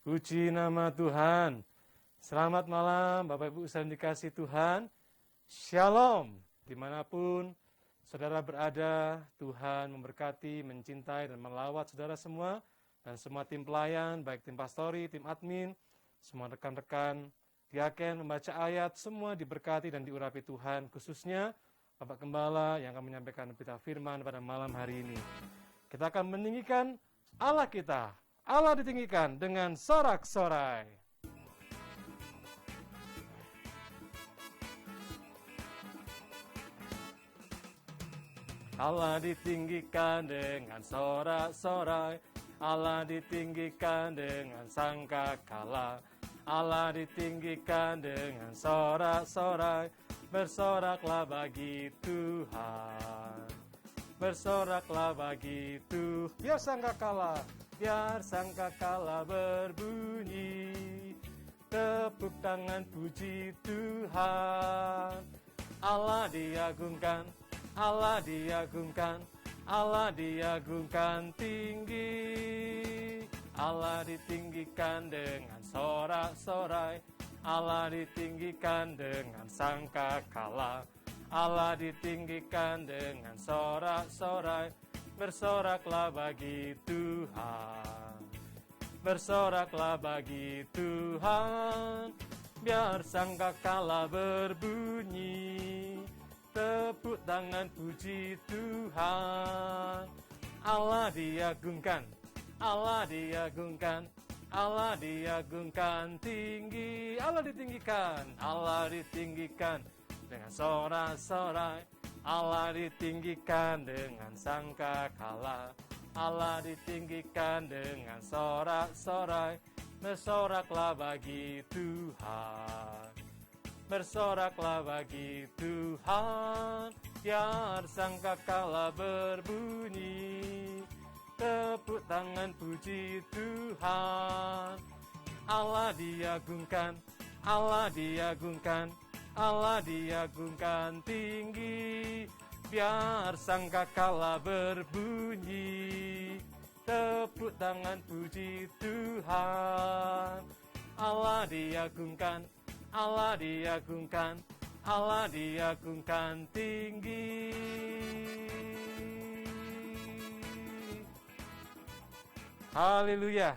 Puji nama Tuhan. Selamat malam Bapak Ibu saudara dikasih Tuhan. Shalom. Dimanapun saudara berada, Tuhan memberkati, mencintai, dan melawat saudara semua. Dan semua tim pelayan, baik tim pastori, tim admin, semua rekan-rekan diaken, membaca ayat, semua diberkati dan diurapi Tuhan. Khususnya Bapak Gembala yang akan menyampaikan berita firman pada malam hari ini. Kita akan meninggikan Allah kita. Allah ditinggikan dengan sorak-sorai. Allah ditinggikan dengan sorak-sorai. Allah ditinggikan dengan sangkakala. Allah ditinggikan dengan sorak-sorai. Bersoraklah bagi Tuhan. Bersoraklah bagi Tuhan. Biar sangkakala, biar sangkakala berbunyi. Tepuk tangan puji Tuhan. Allah diagungkan, Allah diagungkan, Allah diagungkan tinggi. Allah ditinggikan dengan sorak-sorai. Allah ditinggikan dengan sangkakala. Allah ditinggikan dengan sorak-sorai. Bersoraklah bagi Tuhan. Bersoraklah bagi Tuhan. Biar sangkakala berbunyi. Tepuk tangan puji Tuhan. Allah diagungkan, Allah diagungkan, Allah diagungkan tinggi. Allah ditinggikan, Allah ditinggikan dengan sorak-sorai. Allah ditinggikan dengan sangkakala. Allah ditinggikan dengan sorak-sorai. Bersoraklah bagi Tuhan. Bersoraklah bagi Tuhan. Biar sangkakala berbunyi. Tepuk tangan puji Tuhan. Allah diagungkan, Allah diagungkan, Allah diagungkan tinggi. Biar sangkakala berbunyi. Tepuk tangan puji Tuhan. Allah diagungkan, Allah diagungkan, Allah diagungkan tinggi. Haleluya.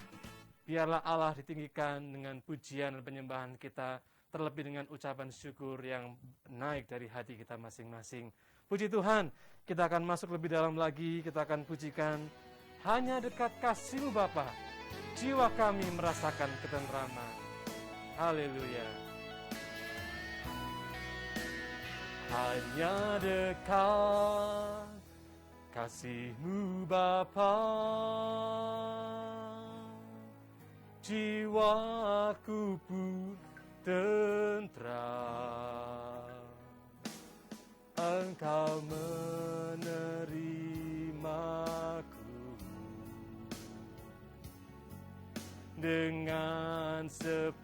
Biarlah Allah ditinggikan dengan pujian dan penyembahan kita, terlebih dengan ucapan syukur yang naik dari hati kita masing-masing. Puji Tuhan, kita akan masuk lebih dalam lagi, kita akan pujikan. Hanya dekat kasih-Mu Bapa, jiwa kami merasakan ketentraman. Haleluya. Hanya dekat kasih-Mu Bapa, jiwaku pun tentram. Engkau menerimaku dengan sepenuhnya.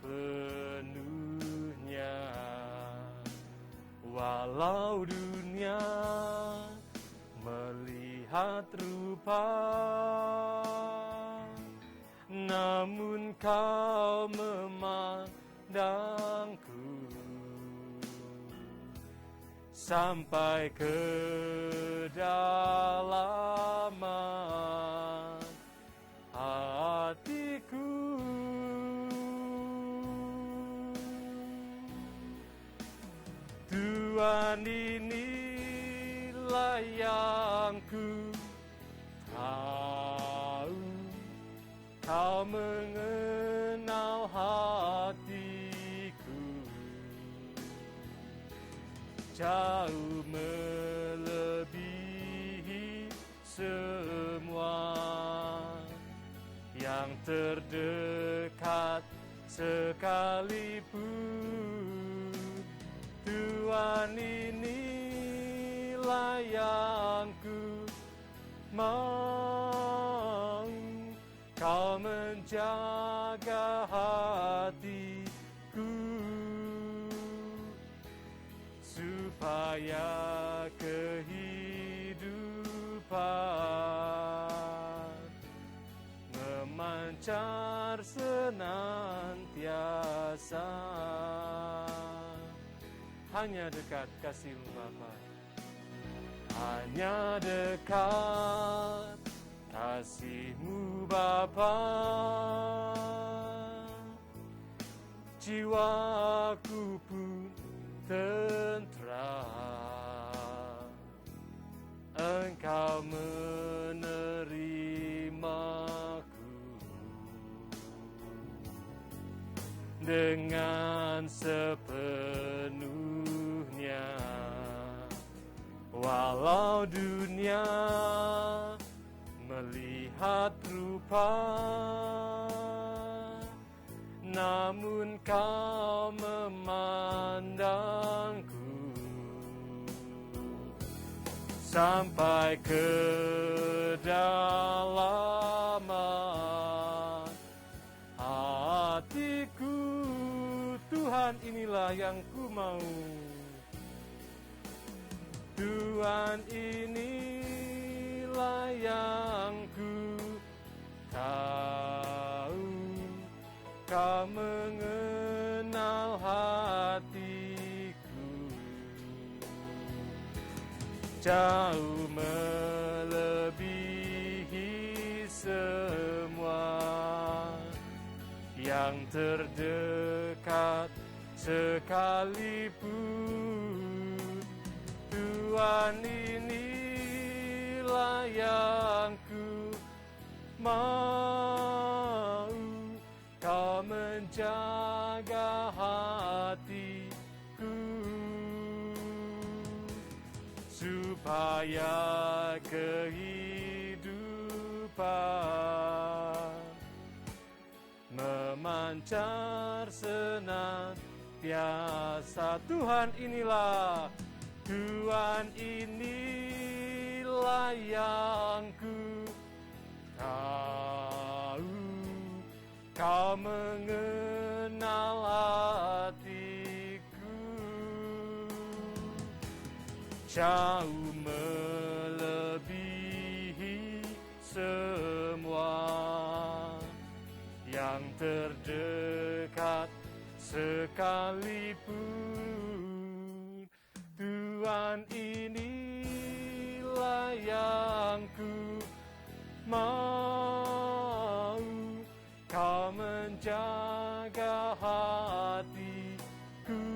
Walau dunia melihat rupa, namun Kau memandangku sampai kedalaman hatiku. Tuhan, inilah yang ku tahu. Kau mengenal hatiku jauh melebihi semua yang terdekat sekalipun. Tuhan, inilah yang ku mau. Kau menjaga hatiku supaya kehidupan memancar senantiasa. Hanya dekat kasih-Mu Bapa, hanya dekat kasih-Mu Bapa. Jiwaku pun tentram, Engkau menerimaku dengan sepenuhnya. Walau dunia melihat rupa, namun Kau memandangku sampai kedalaman hatiku. Tuhan, inilah yang ku mau. Tuhan, inilah yang ku tahu. Kau mengenal hatiku, jauh melebihi semua yang terdekat sekalipun. Tuhan, inilah yang ku mau. Kau menjaga hatiku supaya kehidupan memancar senantiasa. Tuhan, inilah yang ku tahu. Kau mengenal hatiku, jauh melebihi semua yang terdekat sekalipun. Tuhan, inilah yang ku mau. Kau menjaga hatiku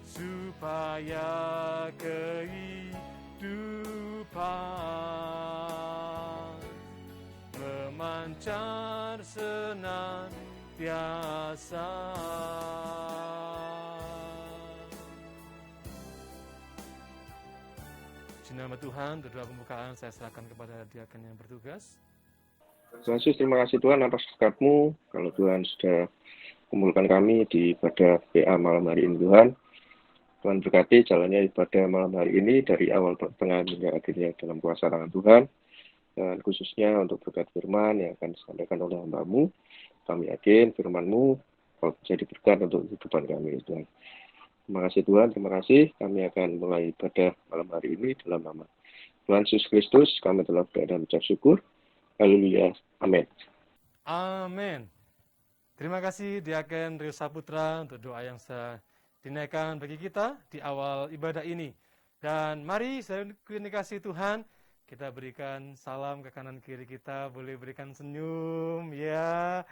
supaya kehidupan memancar senantiasa. Di nama Tuhan, doa pembukaan saya serahkan kepada diaken yang bertugas. Yesus, terima kasih Tuhan atas berkat-Mu. Kalau Tuhan sudah kumpulkan kami di ibadah PA malam hari ini Tuhan. Tuhan berkati jalannya ibadah malam hari ini dari awal pertengahan hingga akhirnya dalam kuasa tangan Tuhan. Dan khususnya untuk berkat firman yang akan disampaikan oleh hamba-Mu. Kami yakin firman-Mu jadi berkat untuk kehidupan kami Tuhan. Terima kasih Tuhan, terima kasih. Kami akan mulai ibadah malam hari ini dalam nama Tuhan Yesus Kristus. Kami telah berdoa dan mengucap syukur. Haleluya. Amin. Amin. Terima kasih Diaken Rio Saputra untuk doa yang saya dinaikkan bagi kita di awal ibadah ini. Dan mari saya dikasih Tuhan, kita berikan salam ke kanan kiri kita, boleh berikan senyum, ya.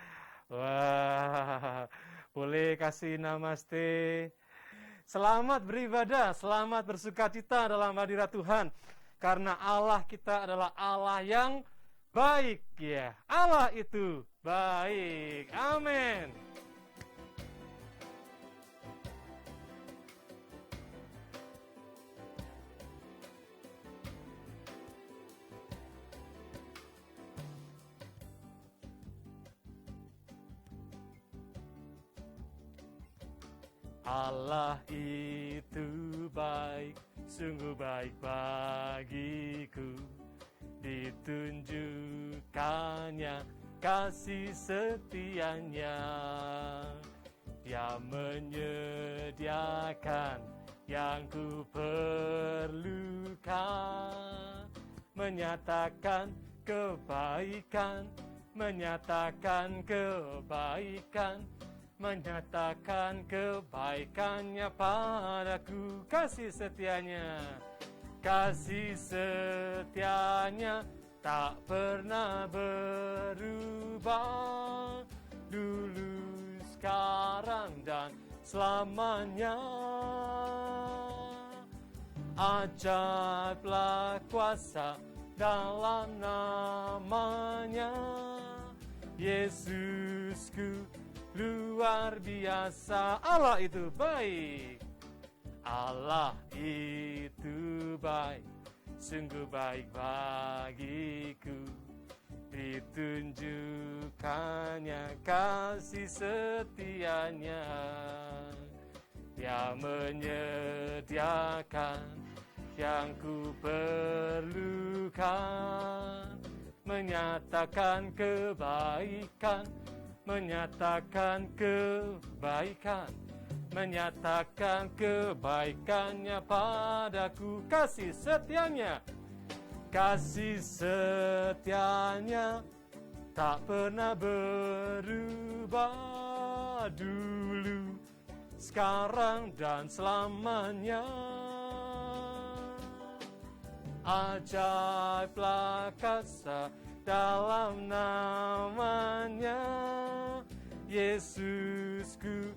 Wah, boleh kasih namaste. Selamat beribadah, selamat bersukacita dalam hadirat Tuhan. Karena Allah kita adalah Allah yang baik, ya. Allah itu baik. Amin. Allah itu baik, sungguh baik bagiku. Ditunjukkannya kasih setianya. Dia menyediakan yang ku perlukan, menyatakan kebaikan menyatakan kebaikan, menyatakan kebaikannya padaku. Kasih setianya tak pernah berubah, dulu, sekarang, dan selamanya. Ajaiblah kuasa dalam namanya, Yesusku luar biasa. Allah itu baik, Allah itu baik, sungguh baik bagiku. Ditunjukkannya kasih setianya, Dia menyediakan yang ku perlukan, menyatakan kebaikan, menyatakan kebaikan, menyatakan kebaikannya padaku. Kasih setianya tak pernah berubah, dulu, sekarang, dan selamanya. Ajaiblah kuasa dalam namanya, Yesusku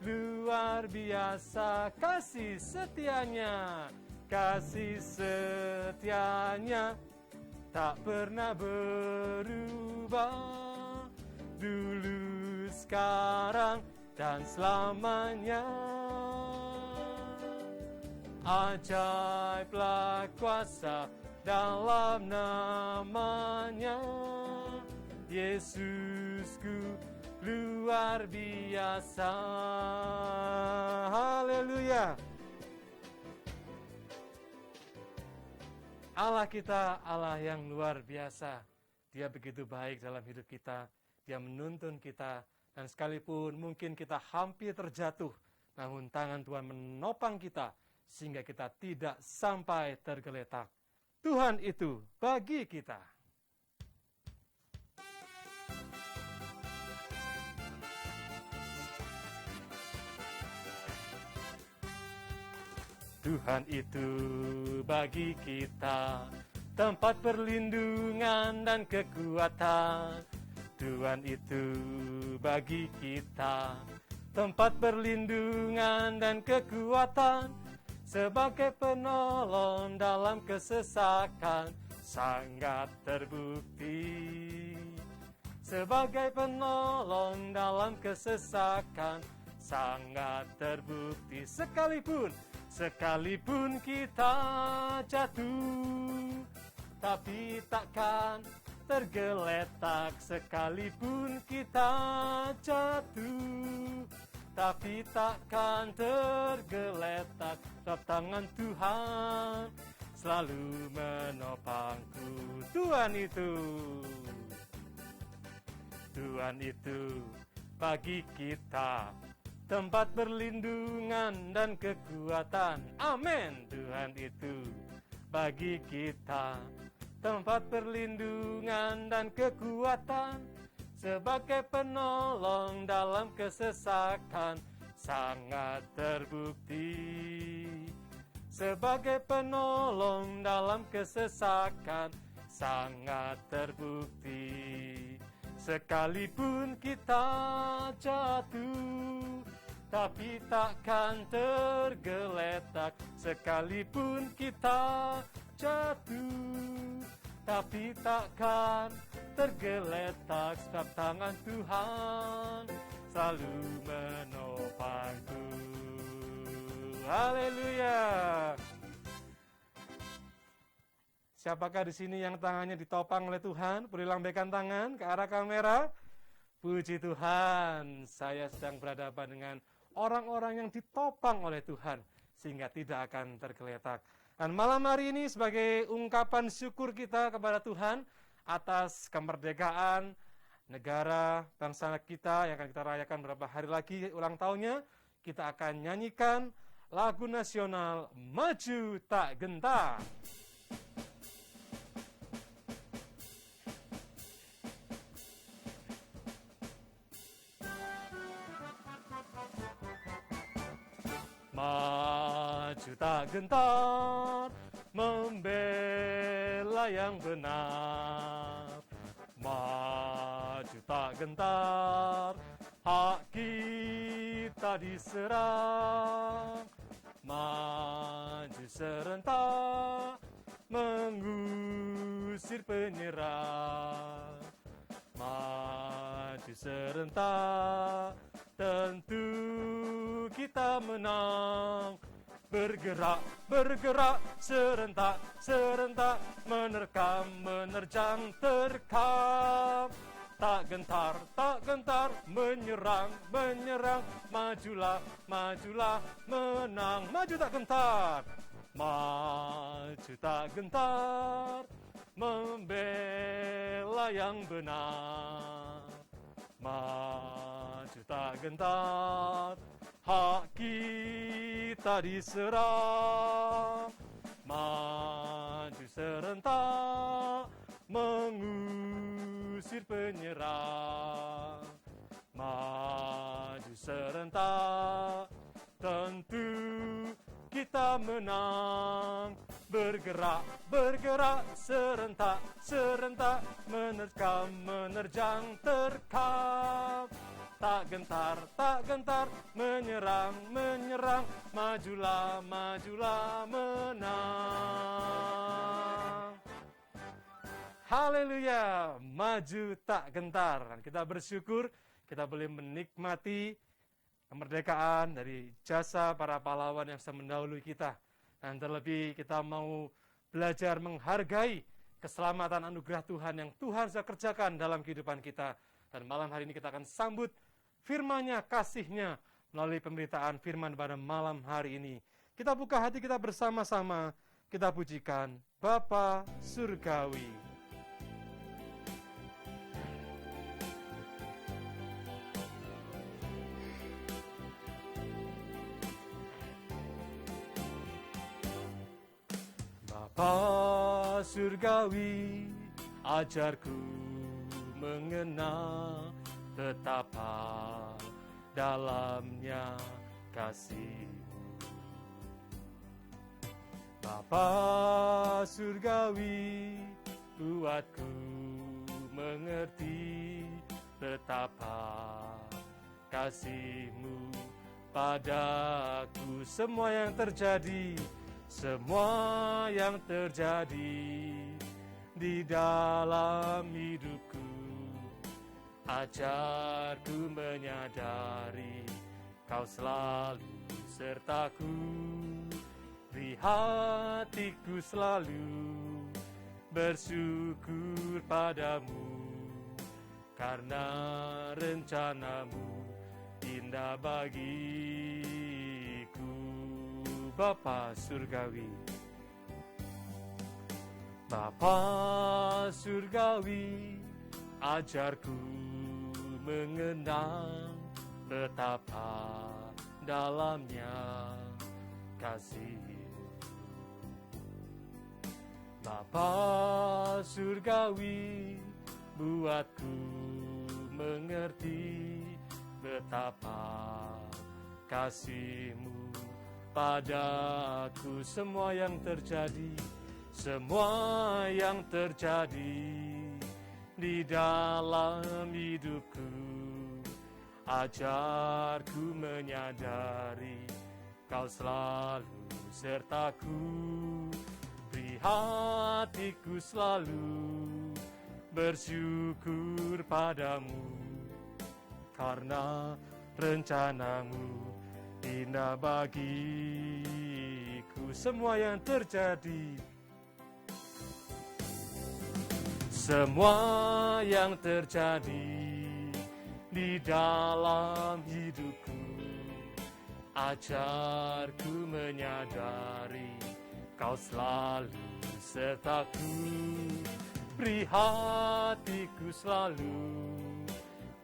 luar biasa. Kasih setianya tak pernah berubah, dulu, sekarang, dan selamanya. Ajaiblah kuasa dalam namanya, Yesusku luar biasa. Haleluya. Allah kita Allah yang luar biasa. Dia begitu baik dalam hidup kita. Dia menuntun kita. Dan sekalipun mungkin kita hampir terjatuh, namun tangan Tuhan menopang kita sehingga kita tidak sampai tergeletak. Tuhan itu bagi kita. Tuhan itu bagi kita tempat perlindungan dan kekuatan. Tuhan itu bagi kita tempat perlindungan dan kekuatan, sebagai penolong dalam kesesakan sangat terbukti. Sebagai penolong dalam kesesakan sangat terbukti. Sekalipun kita jatuh, tapi takkan tergeletak. Sekalipun kita jatuh, tapi takkan tergeletak. Sebab tangan Tuhan selalu menopangku. Tuhan itu bagi kita tempat perlindungan dan kekuatan. Amin. Tuhan itu bagi kita tempat perlindungan dan kekuatan, sebagai penolong dalam kesesakan sangat terbukti. Sebagai penolong dalam kesesakan sangat terbukti. Sekalipun kita jatuh, tapi takkan tergeletak. Sekalipun kita jatuh, tapi takkan tergeletak. Sebab tangan Tuhan selalu menopangku. Haleluya. Siapakah di sini yang tangannya ditopang oleh Tuhan? Boleh lambaikan tangan ke arah kamera. Puji Tuhan, saya sedang berhadapan dengan orang-orang yang ditopang oleh Tuhan sehingga tidak akan tergeletak. Dan malam hari ini sebagai ungkapan syukur kita kepada Tuhan atas kemerdekaan negara bangsa kita yang akan kita rayakan beberapa hari lagi ulang tahunnya, kita akan nyanyikan lagu nasional Maju Tak Gentar. tak gentar membela yang benar. Maju tak gentar, hak kita diserang. Maju serentak mengusir penyerang. Maju serentak, tentu kita menang. Bergerak, bergerak, serentak, serentak, menerkam, menerjang, terkam. Tak gentar, tak gentar, menyerang, menyerang, majulah, majulah, menang. Maju tak gentar, maju tak gentar, membela yang benar. Maju tak gentar, hak kita diserang. Maju serentak, mengusir penyerang. Maju serentak, tentu kita menang. Bergerak, bergerak, serentak, serentak, menerkam, menerjang, terkam. Tak gentar, tak gentar, menyerang, menyerang, majulah, majulah, menang. Haleluya, maju tak gentar. Dan kita bersyukur kita boleh menikmati kemerdekaan dari jasa para pahlawan yang sudah mendahului kita. Dan terlebih kita mau belajar menghargai keselamatan anugerah Tuhan yang Tuhan sudah kerjakan dalam kehidupan kita. Dan malam hari ini kita akan sambut firman-Nya, kasih-Nya melalui pemberitaan firman pada malam hari ini. Kita buka hati kita bersama-sama, kita pujikan Bapa Surgawi. Bapa Surgawi, ajarku mengenal betapa dalamnya kasih-Mu. Bapa Surgawi, buatku mengerti betapa kasih-Mu padaku. Semua yang terjadi, semua yang terjadi di dalam hidupku, ajarku menyadari Kau selalu sertaku. Beri hatiku selalu bersyukur padamu, karena rencanamu indah bagiku. Bapa Surgawi, Bapa Surgawi, ajarku mengenal betapa dalamnya kasih-Mu. Bapa Surgawi, buatku mengerti betapa kasih-Mu padaku. Semua yang terjadi, semua yang terjadi di dalam hidupku, ajarku menyadari Kau selalu sertaku. Beri hatiku selalu bersyukur padamu, karena rencanamu indah bagiku. Semua yang terjadi, semua yang terjadi di dalam hidupku, ajarku menyadari Kau selalu sertaku. Beri hatiku selalu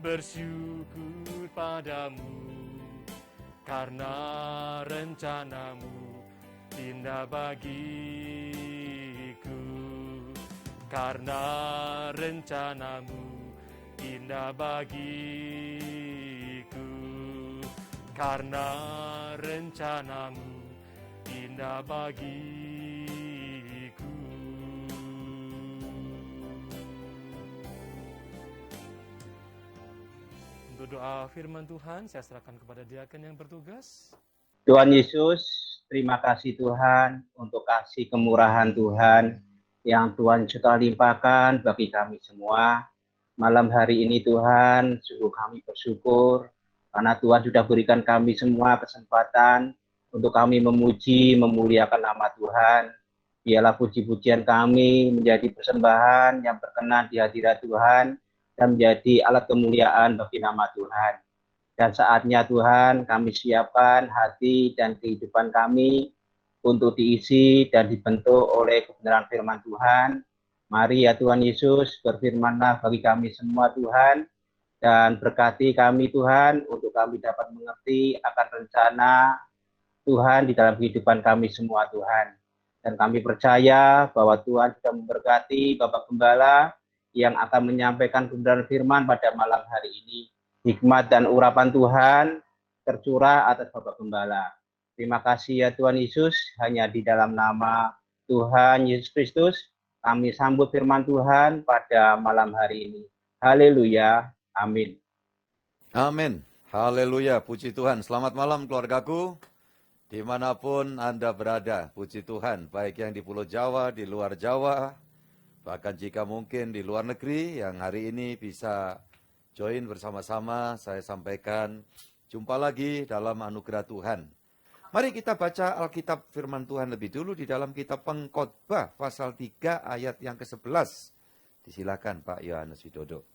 bersyukur padamu, karena rencanamu indah bagiku. Karena rencanamu indah bagiku. Karena rencanamu indah indah bagiku. Untuk doa firman Tuhan, saya serahkan kepada diaken yang bertugas. Tuhan Yesus, terima kasih Tuhan untuk kasih kemurahan Tuhan yang Tuhan sudah limpahkan bagi kami semua. Malam hari ini Tuhan, sungguh kami bersyukur karena Tuhan sudah berikan kami semua kesempatan untuk kami memuji, memuliakan nama Tuhan. Biarlah puji-pujian kami menjadi persembahan yang berkenan di hadirat Tuhan dan menjadi alat kemuliaan bagi nama Tuhan. Dan saatnya Tuhan kami siapkan hati dan kehidupan kami untuk diisi dan dibentuk oleh kebenaran firman Tuhan. Mari ya Tuhan Yesus, berfirmanlah bagi kami semua Tuhan, dan berkati kami Tuhan untuk kami dapat mengerti akan rencana Tuhan di dalam kehidupan kami semua Tuhan. Dan kami percaya bahwa Tuhan sudah memberkati Bapak Gembala yang akan menyampaikan kebenaran firman pada malam hari ini. Hikmat dan urapan Tuhan tercurah atas Bapak Gembala. Terima kasih ya Tuhan Yesus, hanya di dalam nama Tuhan Yesus Kristus kami sambut firman Tuhan pada malam hari ini. Haleluya. Amin. Amin. Haleluya. Puji Tuhan. Selamat malam keluargaku. Dimanapun Anda berada, puji Tuhan. Baik yang di Pulau Jawa, di luar Jawa, bahkan jika mungkin di luar negeri yang hari ini bisa join bersama-sama, saya sampaikan jumpa lagi dalam anugerah Tuhan. Mari kita baca Alkitab firman Tuhan lebih dulu di dalam kitab Pengkhotbah pasal 3 ayat yang ke-11. Disilakan Pak Yohanes Widodo.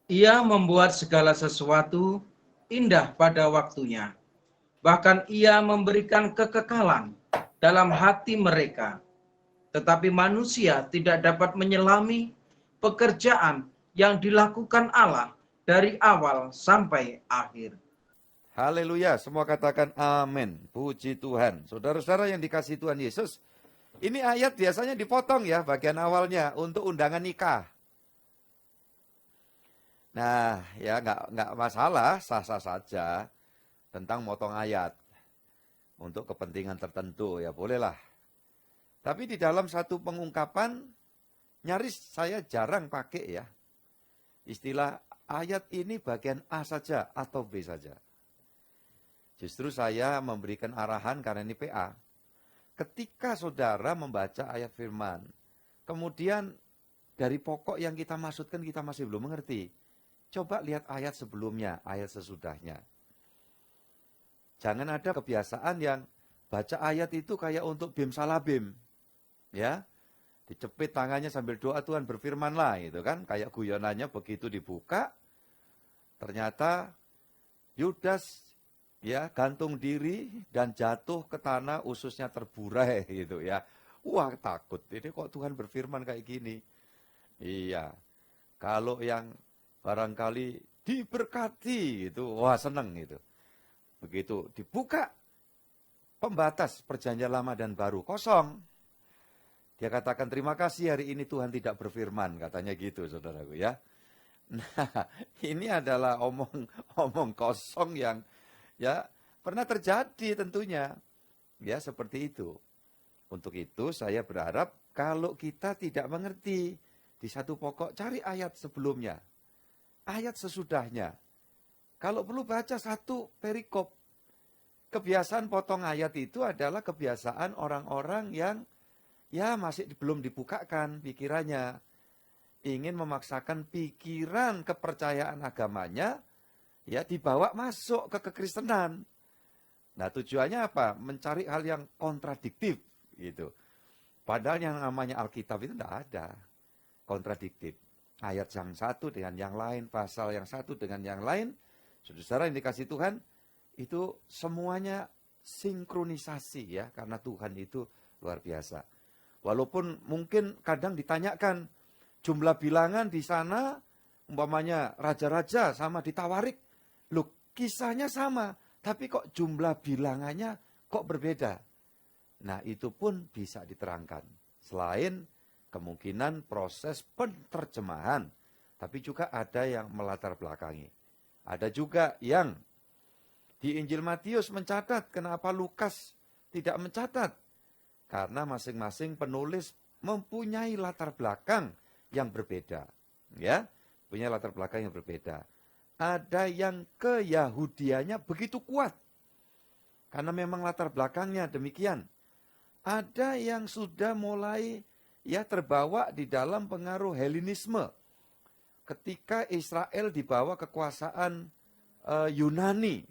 Ia membuat segala sesuatu indah pada waktunya. Bahkan ia memberikan kekekalan dalam hati mereka. Tetapi manusia tidak dapat menyelami pekerjaan yang dilakukan Allah dari awal sampai akhir. Haleluya, semua katakan amin. Puji Tuhan. Saudara-saudara yang dikasihi Tuhan Yesus, ini ayat biasanya dipotong ya bagian awalnya untuk undangan nikah. Nah, ya nggak masalah, sah-sah saja tentang motong ayat untuk kepentingan tertentu ya bolehlah. Tapi di dalam satu pengungkapan nyaris saya jarang pakai ya istilah ayat ini bagian A saja atau B saja. Justru saya memberikan arahan karena ini PA. Ketika saudara membaca ayat firman, kemudian dari pokok yang kita maksudkan kita masih belum mengerti. Coba lihat ayat sebelumnya, ayat sesudahnya. Jangan ada kebiasaan yang baca ayat itu kayak untuk bim salah bim. Ya, dicepit tangannya sambil doa Tuhan berfirmanlah gitu kan. Kayak guyonannya begitu dibuka, ternyata Yudas ya gantung diri dan jatuh ke tanah ususnya terburai gitu ya. Wah takut, ini kok Tuhan berfirman kayak gini. Iya, kalau yang barangkali diberkati gitu, wah seneng gitu. Begitu dibuka pembatas perjanjian lama dan baru kosong. Dia katakan terima kasih hari ini Tuhan tidak berfirman, katanya gitu saudaraku ya. Nah ini adalah omong kosong yang ya, pernah terjadi tentunya. Ya, seperti itu. Untuk itu saya berharap kalau kita tidak mengerti di satu pokok, cari ayat sebelumnya. Ayat sesudahnya. Kalau perlu baca satu perikop. Kebiasaan potong ayat itu adalah kebiasaan orang-orang yang ya masih belum dibukakan pikirannya. Ingin memaksakan pikiran kepercayaan agamanya ya dibawa masuk ke kekristenan. Nah tujuannya apa? Mencari hal yang kontradiktif gitu. Padahal yang namanya Alkitab itu tidak ada kontradiktif. Ayat yang satu dengan yang lain, pasal yang satu dengan yang lain. Saudara yang dikasih Tuhan, itu semuanya sinkronisasi ya. Karena Tuhan itu luar biasa. Walaupun mungkin kadang ditanyakan, jumlah bilangan di sana, umpamanya raja-raja sama ditawarik. Loh, kisahnya sama, tapi kok jumlah bilangannya kok berbeda? Nah, itu pun bisa diterangkan. Selain kemungkinan proses penerjemahan, tapi juga ada yang melatar belakangi. Ada juga yang di Injil Matius mencatat kenapa Lukas tidak mencatat. Karena masing-masing penulis mempunyai latar belakang yang berbeda. Ya, punya latar belakang yang berbeda. Ada yang keyahudiannya begitu kuat. Karena memang latar belakangnya demikian. Ada yang sudah mulai terbawa di dalam pengaruh Helenisme. Ketika Israel dibawa kekuasaan Yunani,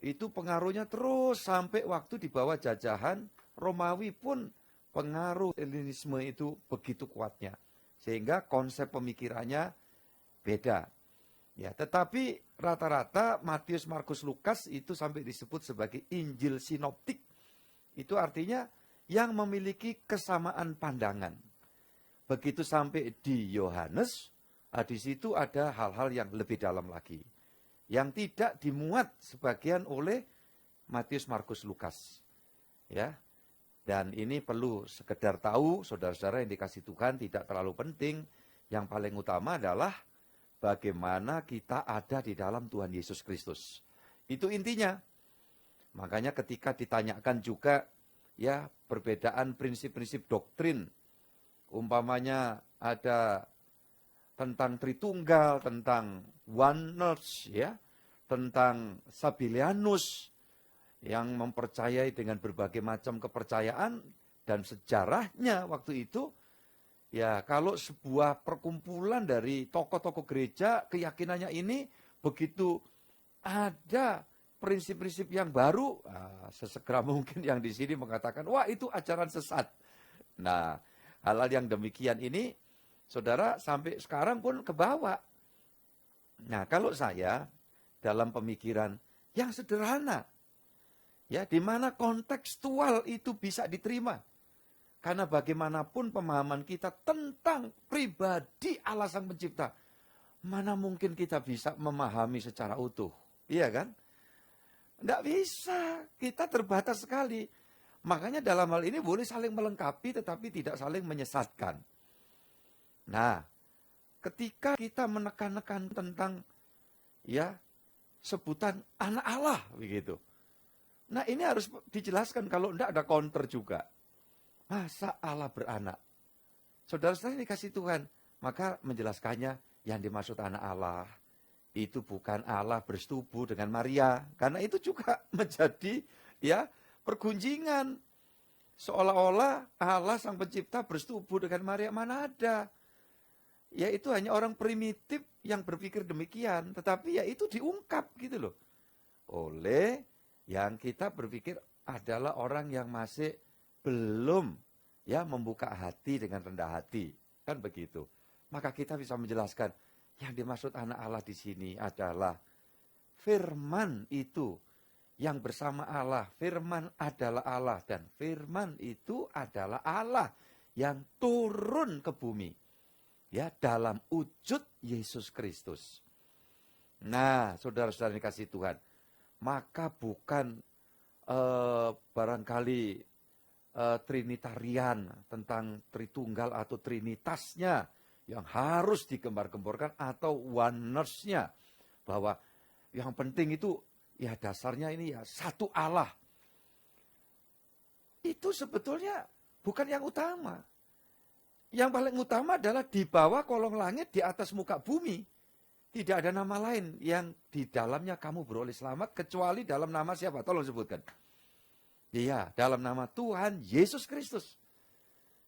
itu pengaruhnya terus sampai waktu di bawah jajahan Romawi pun pengaruh Helenisme itu begitu kuatnya. Sehingga konsep pemikirannya beda. Ya, tetapi rata-rata Matius, Markus, Lukas itu sampai disebut sebagai Injil sinoptik. Itu artinya yang memiliki kesamaan pandangan. Begitu sampai di Yohanes, di situ ada hal-hal yang lebih dalam lagi. Yang tidak dimuat sebagian oleh Matius, Markus, Lukas. Ya. Dan ini perlu sekedar tahu, saudara-saudara yang dikasih Tuhan, tidak terlalu penting. Yang paling utama adalah bagaimana kita ada di dalam Tuhan Yesus Kristus. Itu intinya. Makanya ketika ditanyakan juga perbedaan prinsip-prinsip doktrin. Umpamanya ada tentang Tritunggal, tentang oneness, tentang Sabellianus yang mempercayai dengan berbagai macam kepercayaan dan sejarahnya waktu itu. Ya, kalau sebuah perkumpulan dari tokoh-tokoh gereja, keyakinannya ini begitu ada prinsip-prinsip yang baru, sesegera mungkin yang di sini mengatakan, wah itu ajaran sesat. Nah, hal-hal yang demikian ini, saudara sampai sekarang pun kebawa. Nah, kalau saya dalam pemikiran yang sederhana, di mana kontekstual itu bisa diterima. Karena bagaimanapun pemahaman kita tentang pribadi Allah Sang Pencipta, mana mungkin kita bisa memahami secara utuh. Iya kan? Tidak bisa, kita terbatas sekali. Makanya dalam hal ini boleh saling melengkapi tetapi tidak saling menyesatkan. Nah, ketika kita menekan-nekan tentang sebutan anak Allah begitu. Nah, ini harus dijelaskan, kalau tidak ada counter juga. Masa Allah beranak? Saudara-saudara ini kasih Tuhan, maka menjelaskannya yang dimaksud anak Allah itu bukan Allah bersetubuh dengan Maria, karena itu juga menjadi pergunjingan. Seolah-olah Allah Sang Pencipta bersetubuh dengan Maria, mana ada? Ya itu hanya orang primitif yang berpikir demikian, tetapi itu diungkap gitu loh. Oleh yang kita berpikir adalah orang yang masih belum membuka hati dengan rendah hati, kan begitu. Maka kita bisa menjelaskan yang dimaksud anak Allah di sini adalah firman itu yang bersama Allah. Firman adalah Allah dan firman itu adalah Allah yang turun ke bumi dalam wujud Yesus Kristus. Nah, saudara-saudara yang dikasihi Tuhan, maka bukan barangkali Trinitarian tentang Tritunggal atau Trinitasnya yang harus digembar-gemborkan atau oneness-nya, bahwa yang penting itu dasarnya ini satu Allah. Itu sebetulnya bukan yang utama. Yang paling utama adalah di bawah kolong langit, di atas muka bumi. Tidak ada nama lain yang di dalamnya kamu beroleh selamat kecuali dalam nama siapa? Tolong sebutkan. Iya, dalam nama Tuhan Yesus Kristus.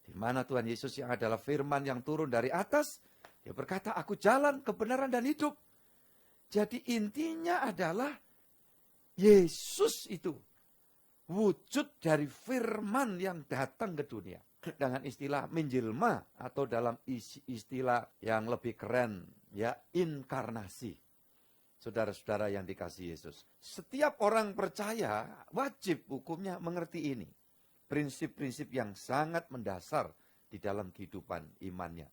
Di mana Tuhan Yesus yang adalah firman yang turun dari atas, dia berkata, aku jalan, kebenaran dan hidup. Jadi intinya adalah Yesus itu wujud dari firman yang datang ke dunia. Dengan istilah menjelma atau dalam istilah yang lebih keren, inkarnasi. Saudara-saudara yang dikasihi Yesus. Setiap orang percaya wajib hukumnya mengerti ini. Prinsip-prinsip yang sangat mendasar di dalam kehidupan imannya.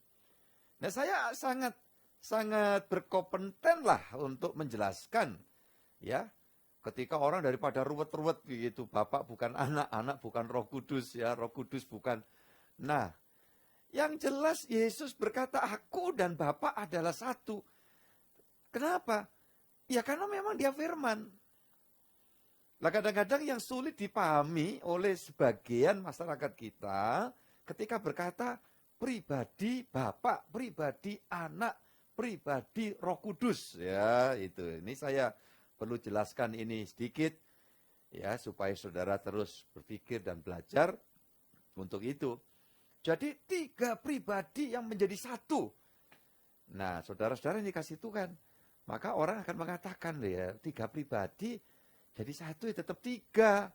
Nah, saya sangat berkompeten lah untuk menjelaskan ketika orang daripada ruwet-ruwet begitu, Bapak bukan anak, anak bukan Roh Kudus Roh Kudus bukan. Nah, yang jelas Yesus berkata aku dan Bapa adalah satu. Kenapa? Ya karena memang dia firman. Nah, kadang-kadang yang sulit dipahami oleh sebagian masyarakat kita ketika berkata pribadi Bapa, pribadi Anak, pribadi Roh Kudus. Ya, itu. Ini saya perlu jelaskan ini sedikit ya supaya saudara terus berpikir dan belajar untuk itu. Jadi 3 pribadi yang menjadi satu. Nah, saudara-saudara yang dikasih Tuhan, maka orang akan mengatakan ya 3 pribadi jadi satu ya tetap 3.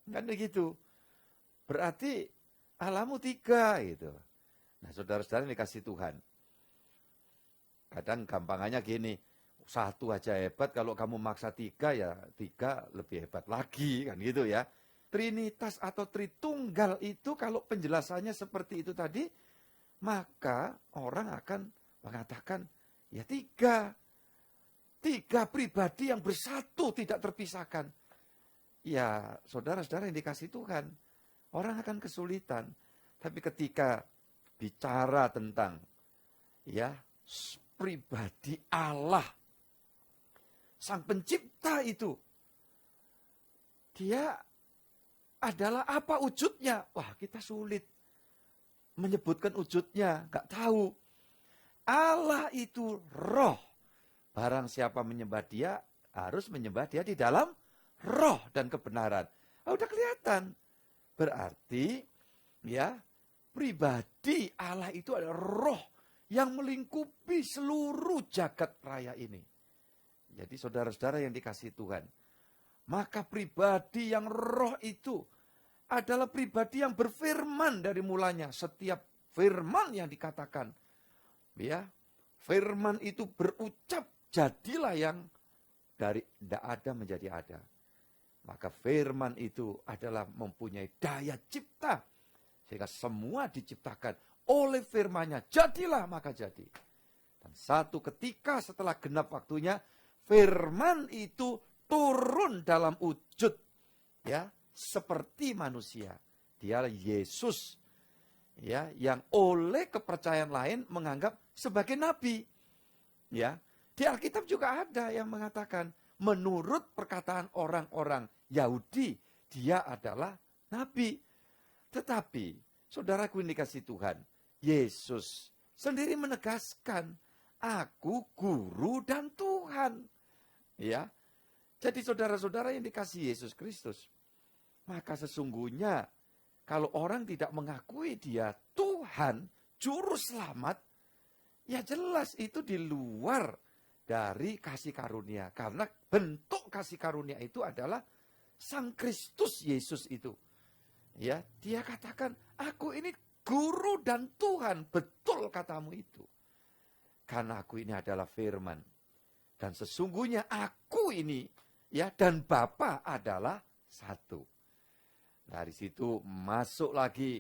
Kan begitu. Berarti Allahmu 3 gitu. Nah, saudara-saudara yang dikasih Tuhan. Kadang gampangannya gini, 1 aja hebat, kalau kamu maksa 3 ya 3 lebih hebat lagi kan gitu ya. Trinitas atau Tritunggal itu kalau penjelasannya seperti itu tadi, maka orang akan mengatakan ya 3 pribadi yang bersatu tidak terpisahkan. Ya, saudara-saudara yang dikasih Tuhan, orang akan kesulitan. Tapi ketika bicara tentang ya pribadi Allah, Sang Pencipta itu, dia adalah apa wujudnya? Wah, kita sulit menyebutkan wujudnya, nggak tahu. Allah itu roh. Barang siapa menyembah dia, harus menyembah dia di dalam roh dan kebenaran. Udah kelihatan. Berarti, ya, pribadi Allah itu adalah roh yang melingkupi seluruh jagat raya ini. Jadi saudara-saudara yang dikasihi Tuhan, maka pribadi yang roh itu adalah pribadi yang berfirman dari mulanya. Setiap firman yang dikatakan, ya, firman itu berucap, jadilah yang dari tidak ada menjadi ada. Maka firman itu adalah mempunyai daya cipta. Sehingga semua diciptakan oleh firman-Nya. Jadilah maka jadi. Dan satu ketika setelah genap waktunya, firman itu turun dalam wujud. Ya, seperti manusia. Dia Yesus. Ya, yang oleh kepercayaan lain menganggap sebagai nabi. Ya, di Alkitab juga ada yang mengatakan, menurut perkataan orang-orang Yahudi, dia adalah nabi. Tetapi, saudaraku yang dikasihi Tuhan, Yesus sendiri menegaskan, aku guru dan Tuhan. Ya, jadi saudara-saudara yang dikasihi Yesus Kristus, maka sesungguhnya kalau orang tidak mengakui dia Tuhan, juru selamat, ya jelas itu di luar dari kasih karunia. Karena bentuk kasih karunia itu adalah Sang Kristus Yesus itu. Ya, dia katakan, aku ini guru dan Tuhan. Betul katamu itu. Karena aku ini adalah firman. Dan sesungguhnya aku ini, ya, dan Bapa adalah satu. Dari situ masuk lagi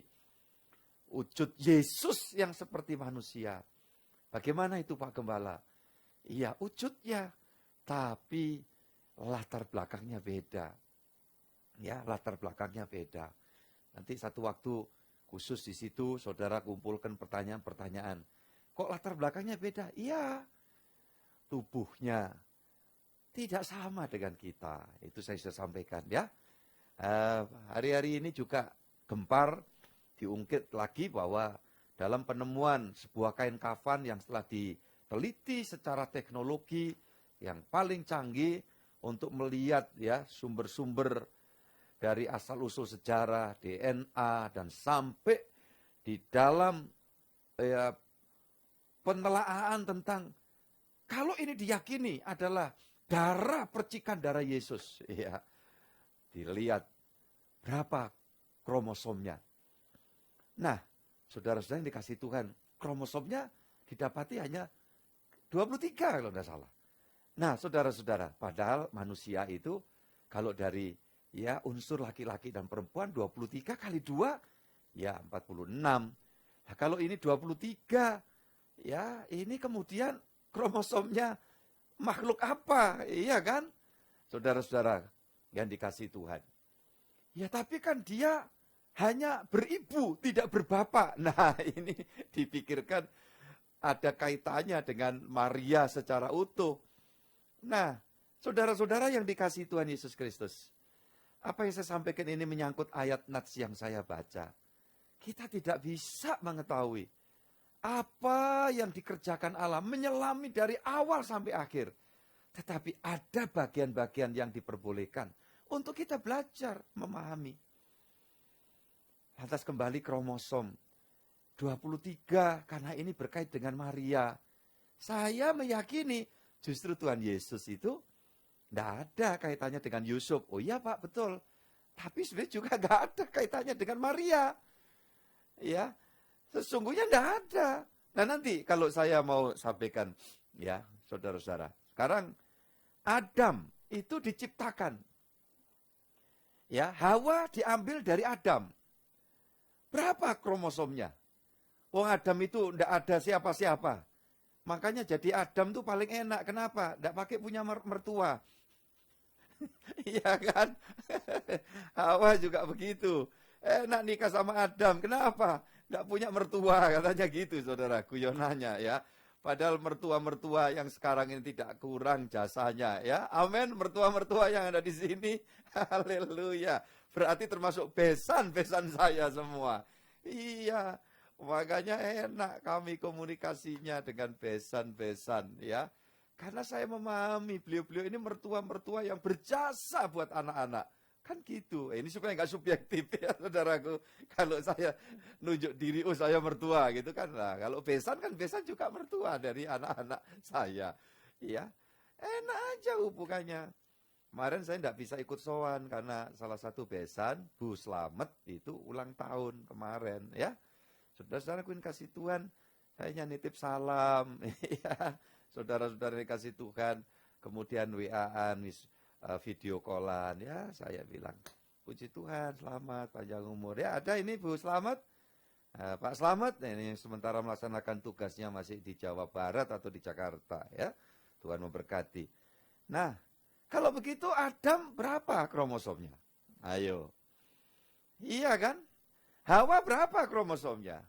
wujud Yesus yang seperti manusia. Bagaimana itu Pak Gembala? Iya, wujudnya, tapi latar belakangnya beda. Ya, latar belakangnya beda. Nanti satu waktu khusus di situ saudara kumpulkan pertanyaan-pertanyaan. Kok latar belakangnya beda? Iya, tubuhnya tidak sama dengan kita. Itu saya sudah sampaikan ya. Hari-hari ini juga gempar diungkit lagi bahwa dalam penemuan sebuah kain kafan yang setelah diteliti secara teknologi yang paling canggih untuk melihat ya sumber-sumber dari asal-usul sejarah, DNA, dan sampai di dalam penelaahan tentang kalau ini diyakini adalah darah, percikan darah Yesus. Ya, dilihat berapa kromosomnya. Nah, saudara-saudara yang dikasih Tuhan, kromosomnya didapati hanya 23 kalau tidak salah. Nah, saudara-saudara, padahal manusia itu kalau dari ya unsur laki-laki dan perempuan 23 kali 2 ya 46. Nah, kalau ini 23 ya ini kemudian kromosomnya makhluk apa? Iya kan? Saudara-saudara yang dikasih Tuhan. Ya tapi kan dia hanya beribu, tidak berbapak. Nah, ini dipikirkan ada kaitannya dengan Maria secara utuh. Nah, saudara-saudara yang dikasihi Tuhan Yesus Kristus. Apa yang saya sampaikan ini menyangkut ayat nats yang saya baca. Kita tidak bisa mengetahui apa yang dikerjakan Allah, menyelami dari awal sampai akhir. Tetapi ada bagian-bagian yang diperbolehkan untuk kita belajar memahami. Lantas kembali kromosom 23, karena ini berkait dengan Maria. Saya meyakini justru Tuhan Yesus itu tidak ada kaitannya dengan Yusuf. Oh iya Pak, betul. Tapi sebenarnya juga tidak ada kaitannya dengan Maria. Ya, sesungguhnya tidak ada. Nah nanti kalau saya mau sampaikan, ya saudara-saudara. Sekarang Adam itu diciptakan. Ya, Hawa diambil dari Adam. Berapa kromosomnya? Wong Adam itu tidak ada siapa-siapa. Makanya jadi Adam tuh paling enak. Kenapa? Tidak pakai punya mertua. Iya kan? Hawa juga begitu. Enak nikah sama Adam. Kenapa? Tidak punya mertua, katanya gitu saudara. Guyonannya ya. Padahal mertua-mertua yang sekarang ini tidak kurang jasanya ya. Amin. Mertua-mertua yang ada di sini. Haleluya. Berarti termasuk besan-besan saya semua. Iya. Makanya enak kami komunikasinya dengan besan-besan ya. Karena saya memahami beliau-beliau ini mertua-mertua yang berjasa buat anak-anak. Kan gitu. Ini supaya nggak subjektif ya saudaraku. Kalau saya nunjuk diri, oh saya mertua gitu kan. Nah, kalau besan kan besan juga mertua dari anak-anak saya. Ya, enak aja hubungannya. Kemarin saya nggak bisa ikut sowan karena salah satu besan, Bu Slamet itu ulang tahun kemarin ya. Saudara-saudara kuin kasih Tuhan, saya nitip salam. Ya. Saudara-saudara dikasih Tuhan, kemudian WA-an, video callan, ya saya bilang, puji Tuhan, selamat, panjang umur. Ya ada ini Bu Slamet, Pak Slamet, ini sementara melaksanakan tugasnya masih di Jawa Barat atau di Jakarta, ya. Tuhan memberkati. Nah, kalau begitu Adam berapa kromosomnya? Ayo. Iya kan? Hawa berapa kromosomnya?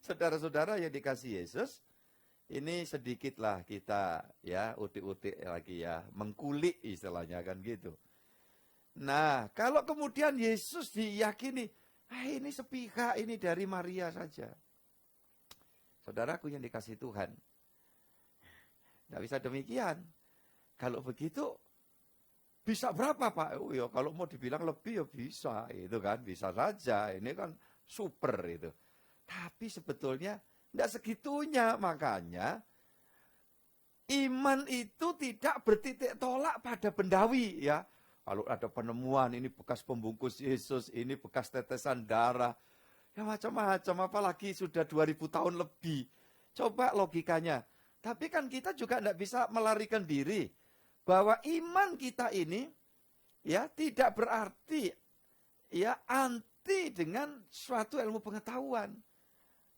Saudara-saudara yang dikasih Yesus, ini sedikitlah kita ya utik-utik lagi ya, mengkulik istilahnya kan gitu. Nah, kalau kemudian Yesus diyakini, ini sepihak, ini dari Maria saja. Saudaraku yang dikasih Tuhan, tidak bisa demikian. Kalau begitu, bisa berapa Pak? Oh ya, kalau mau dibilang lebih ya bisa, itu kan bisa saja. Ini kan super itu. Tapi sebetulnya tidak segitunya, makanya iman itu tidak bertitik tolak pada bendawi ya. Kalau ada penemuan ini bekas pembungkus Yesus, ini bekas tetesan darah, ya macam-macam, apalagi sudah 2000 tahun lebih. Coba logikanya. Tapi kan kita juga tidak bisa melarikan diri bahwa iman kita ini ya tidak berarti ya anti dengan suatu ilmu pengetahuan.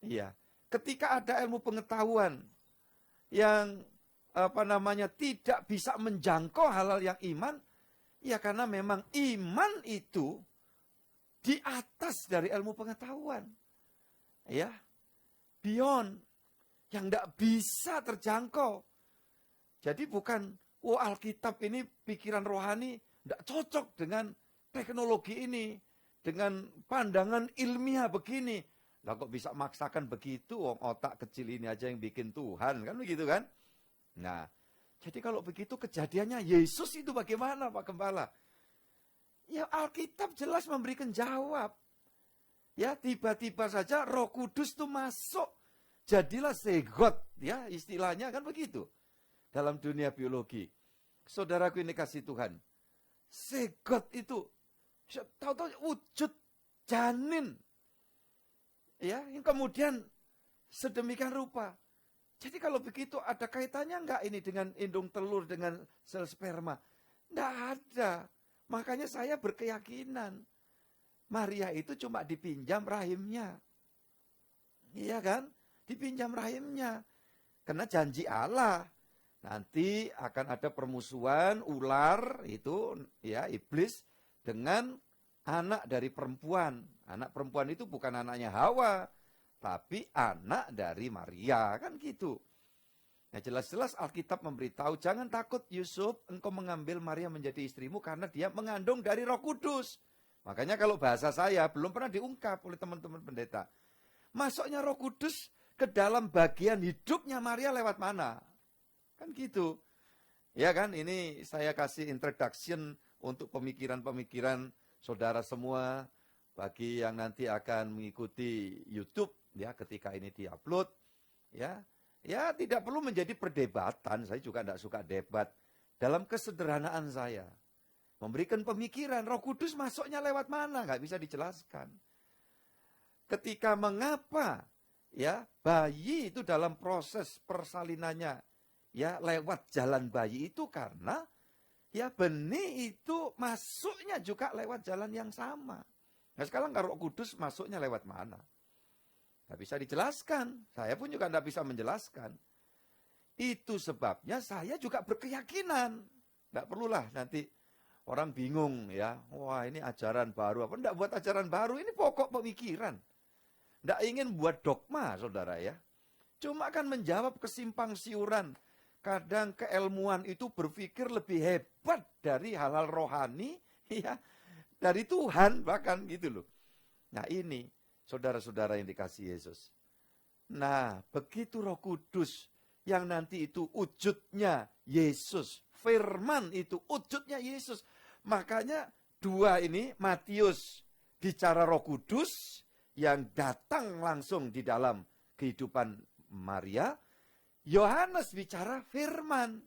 Iya. Ketika ada ilmu pengetahuan yang tidak bisa menjangkau hal-hal yang iman, ya karena memang iman itu di atas dari ilmu pengetahuan. Ya. Beyond yang tidak bisa terjangkau. Jadi bukan Alkitab ini pikiran rohani tidak cocok dengan teknologi ini, dengan pandangan ilmiah begini. Lah kok bisa maksakan begitu, otak kecil ini aja yang bikin Tuhan, kan begitu kan? Nah, jadi kalau begitu kejadiannya Yesus itu bagaimana Pak Gembala? Ya Alkitab jelas memberikan jawab. Ya tiba-tiba saja Roh Kudus itu masuk, jadilah segot, ya istilahnya kan begitu. Dalam dunia biologi, saudaraku ini kasih Tuhan, segot itu, tahu-tahu wujud janin. Ya, yang kemudian sedemikian rupa. Jadi kalau begitu ada kaitannya enggak ini dengan indung telur, dengan sel sperma? Enggak ada. Makanya saya berkeyakinan Maria itu cuma dipinjam rahimnya. Iya kan? Dipinjam rahimnya. Karena janji Allah. Nanti akan ada permusuhan ular itu ya iblis dengan anak dari perempuan. Anak perempuan itu bukan anaknya Hawa, tapi anak dari Maria, kan gitu. Nah, jelas-jelas Alkitab memberitahu, jangan takut Yusuf, engkau mengambil Maria menjadi istrimu karena dia mengandung dari Roh Kudus. Makanya kalau bahasa saya belum pernah diungkap oleh teman-teman pendeta. Masuknya Roh Kudus ke dalam bagian hidupnya Maria lewat mana? Kan gitu. Ya kan, ini saya kasih introduction untuk pemikiran-pemikiran saudara semua, bagi yang nanti akan mengikuti YouTube ya ketika ini diupload ya. Ya, tidak perlu menjadi perdebatan, saya juga tidak suka debat. Dalam kesederhanaan saya, memberikan pemikiran, Roh Kudus masuknya lewat mana, nggak bisa dijelaskan. Ketika mengapa ya bayi itu dalam proses persalinannya ya lewat jalan bayi itu karena ya benih itu masuknya juga lewat jalan yang sama. Nah sekarang kalau Roh Kudus masuknya lewat mana? Nggak bisa dijelaskan. Saya pun juga tidak bisa menjelaskan. Itu sebabnya saya juga berkeyakinan. Tidak perlulah nanti orang bingung ya. Wah ini ajaran baru apa? Tidak buat ajaran baru. Ini pokok pemikiran. Tidak ingin buat dogma saudara ya. Cuma kan menjawab kesimpang siuran. Kadang keilmuan itu berpikir lebih hebat dari hal-hal rohani. Ya, dari Tuhan bahkan gitu loh. Nah ini. Saudara-saudara yang dikasihi Yesus. Nah, begitu Roh Kudus yang nanti itu wujudnya Yesus. Firman itu wujudnya Yesus. Makanya dua ini, Matius bicara Roh Kudus yang datang langsung di dalam kehidupan Maria. Yohanes bicara firman.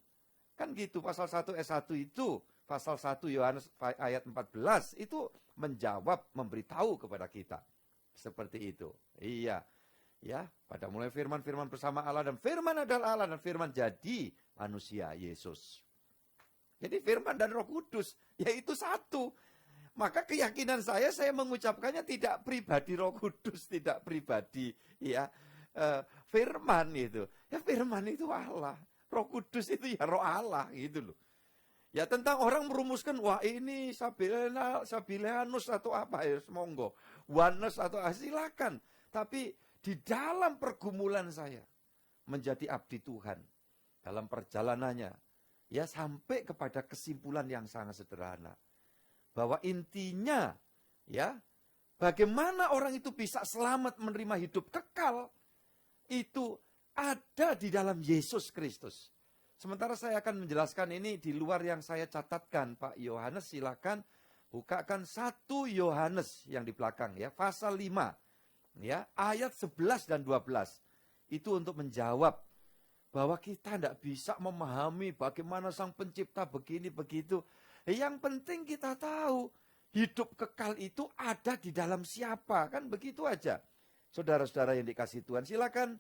Kan gitu, pasal 1 ayat 1 itu. Pasal 1 Yohanes ayat 14 itu menjawab, memberitahu kepada kita. Seperti itu. Iya. Ya, pada mulai firman bersama Allah dan firman adalah Allah dan firman jadi manusia Yesus. Jadi firman dan Roh Kudus yaitu satu. Maka keyakinan saya mengucapkannya tidak pribadi Roh Kudus, tidak pribadi ya firman itu. Ya firman itu Allah. Roh Kudus itu ya Roh Allah gitu loh. Ya tentang orang merumuskan, wah ini Sabileanus atau apa ya, monggo. Oneness atau silakan. Tapi di dalam pergumulan saya menjadi abdi Tuhan. Dalam perjalanannya. Ya sampai kepada kesimpulan yang sangat sederhana. Bahwa intinya ya bagaimana orang itu bisa selamat menerima hidup kekal. Itu ada di dalam Yesus Kristus. Sementara saya akan menjelaskan ini di luar yang saya catatkan. Pak Yohanes silakan bukakan 1 Yohanes yang di belakang ya. Pasal 5 ya, ayat 11 dan 12. Itu untuk menjawab bahwa kita tidak bisa memahami bagaimana Sang Pencipta begini begitu. Yang penting kita tahu hidup kekal itu ada di dalam siapa. Kan begitu aja. Saudara-saudara yang dikasihi Tuhan silakan.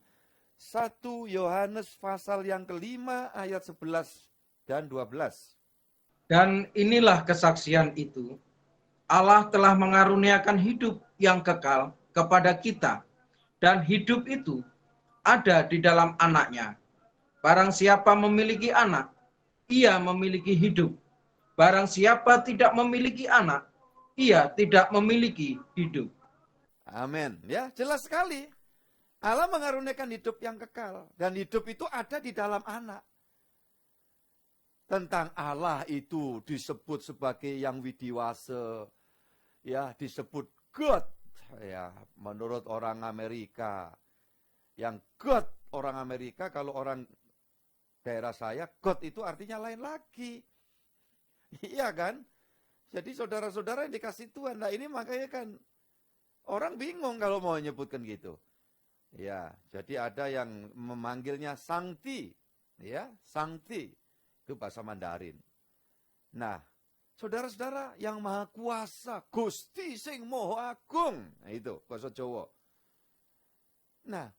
1 Yohanes pasal yang kelima ayat 11 dan 12. Dan inilah kesaksian itu. Allah telah mengaruniakan hidup yang kekal kepada kita. Dan hidup itu ada di dalam anaknya. Barang siapa memiliki anak, ia memiliki hidup. Barang siapa tidak memiliki anak, ia tidak memiliki hidup. Amin. Ya, jelas sekali. Allah mengaruniakan hidup yang kekal. Dan hidup itu ada di dalam anak. Tentang Allah itu disebut sebagai yang widiwase. Ya, disebut God. Ya, menurut orang Amerika. Yang God orang Amerika, kalau orang daerah saya, God itu artinya lain lagi. Iya kan? Jadi saudara-saudara yang dikasih Tuhan. Nah ini makanya kan orang bingung kalau mau nyebutkan gitu. Ya, jadi ada yang memanggilnya Sangti, ya, Sangti, itu bahasa Mandarin. Nah, saudara-saudara yang maha kuasa, Gusti sing Maha Agung, nah itu bahasa Jawa. Nah,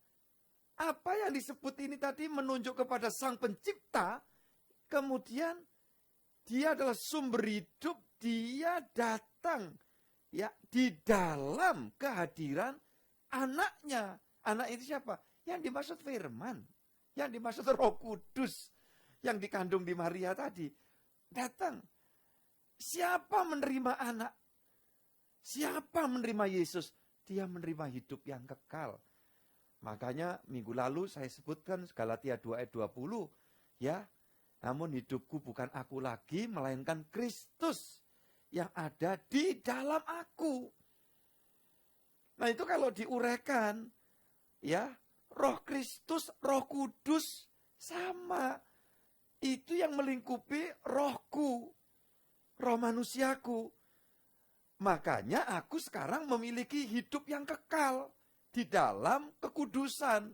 apa yang disebut ini tadi menunjuk kepada Sang Pencipta, kemudian dia adalah sumber hidup, dia datang ya di dalam kehadiran anaknya. Anak itu siapa? Yang dimaksud firman. Yang dimaksud Roh Kudus. Yang dikandung di Maria tadi. Datang. Siapa menerima anak? Siapa menerima Yesus? Dia menerima hidup yang kekal. Makanya minggu lalu saya sebutkan Galatia 2 ayat 20, ya. Namun hidupku bukan aku lagi, melainkan Kristus yang ada di dalam aku. Nah itu kalau diuraikan, ya, Roh Kristus, Roh Kudus sama. Itu yang melingkupi rohku, roh manusiaku. Makanya aku sekarang memiliki hidup yang kekal di dalam kekudusan.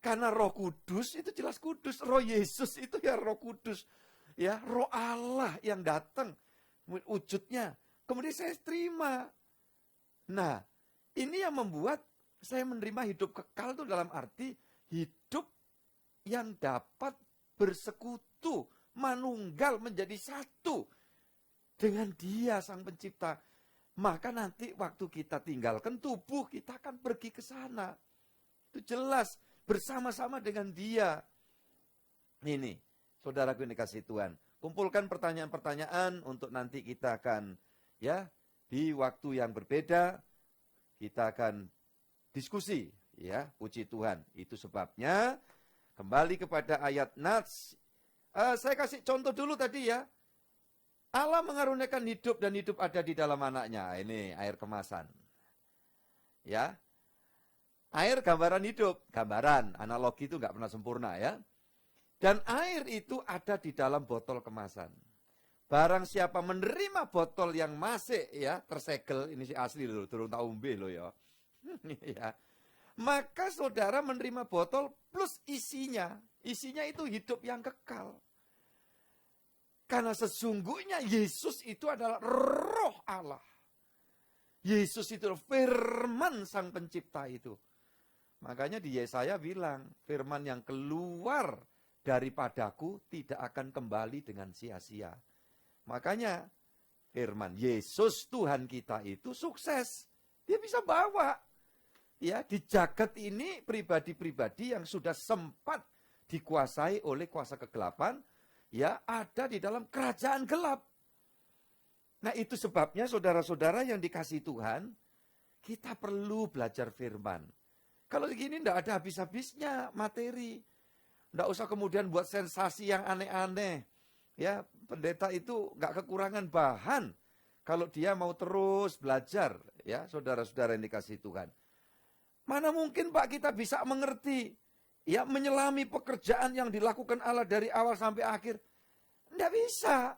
Karena Roh Kudus itu jelas kudus, Roh Yesus itu ya Roh Kudus. Ya, Roh Allah yang datang wujudnya. Kemudian saya terima. Nah, ini yang membuat saya menerima hidup kekal itu dalam arti hidup yang dapat bersekutu, manunggal menjadi satu dengan Dia Sang Pencipta. Maka nanti waktu kita tinggalkan tubuh, kita akan pergi ke sana. Itu jelas, bersama-sama dengan Dia. Ini, saudaraku yang dikasihi Tuhan, kumpulkan pertanyaan-pertanyaan untuk nanti kita akan, ya, di waktu yang berbeda, kita akan diskusi, ya, puji Tuhan. Itu sebabnya, kembali kepada ayat Nats. Saya kasih contoh dulu tadi ya. Allah mengaruniakan hidup dan hidup ada di dalam anaknya. Ini air kemasan. Ya. Air gambaran hidup. Gambaran, analogi itu nggak pernah sempurna ya. Dan air itu ada di dalam botol kemasan. Barang siapa menerima botol yang masih ya tersegel, ini sih asli loh, turun taumbe loh ya. Ya. Maka saudara menerima botol plus isinya. Isinya itu hidup yang kekal. Karena sesungguhnya Yesus itu adalah roh Allah. Yesus itu firman Sang Pencipta itu. Makanya di Yesaya bilang, firman yang keluar daripadaku tidak akan kembali dengan sia-sia. Makanya firman Yesus Tuhan kita itu sukses. Dia bisa bawa. Ya, di jagat ini pribadi-pribadi yang sudah sempat dikuasai oleh kuasa kegelapan, ya, ada di dalam kerajaan gelap. Nah, itu sebabnya saudara-saudara yang dikasihi Tuhan, kita perlu belajar firman. Kalau begini tidak ada habis-habisnya materi. Tidak usah kemudian buat sensasi yang aneh-aneh. Ya, pendeta itu nggak kekurangan bahan kalau dia mau terus belajar, ya, saudara-saudara yang dikasihi Tuhan. Mana mungkin Pak kita bisa mengerti, ya, menyelami pekerjaan yang dilakukan Allah dari awal sampai akhir. Tidak bisa.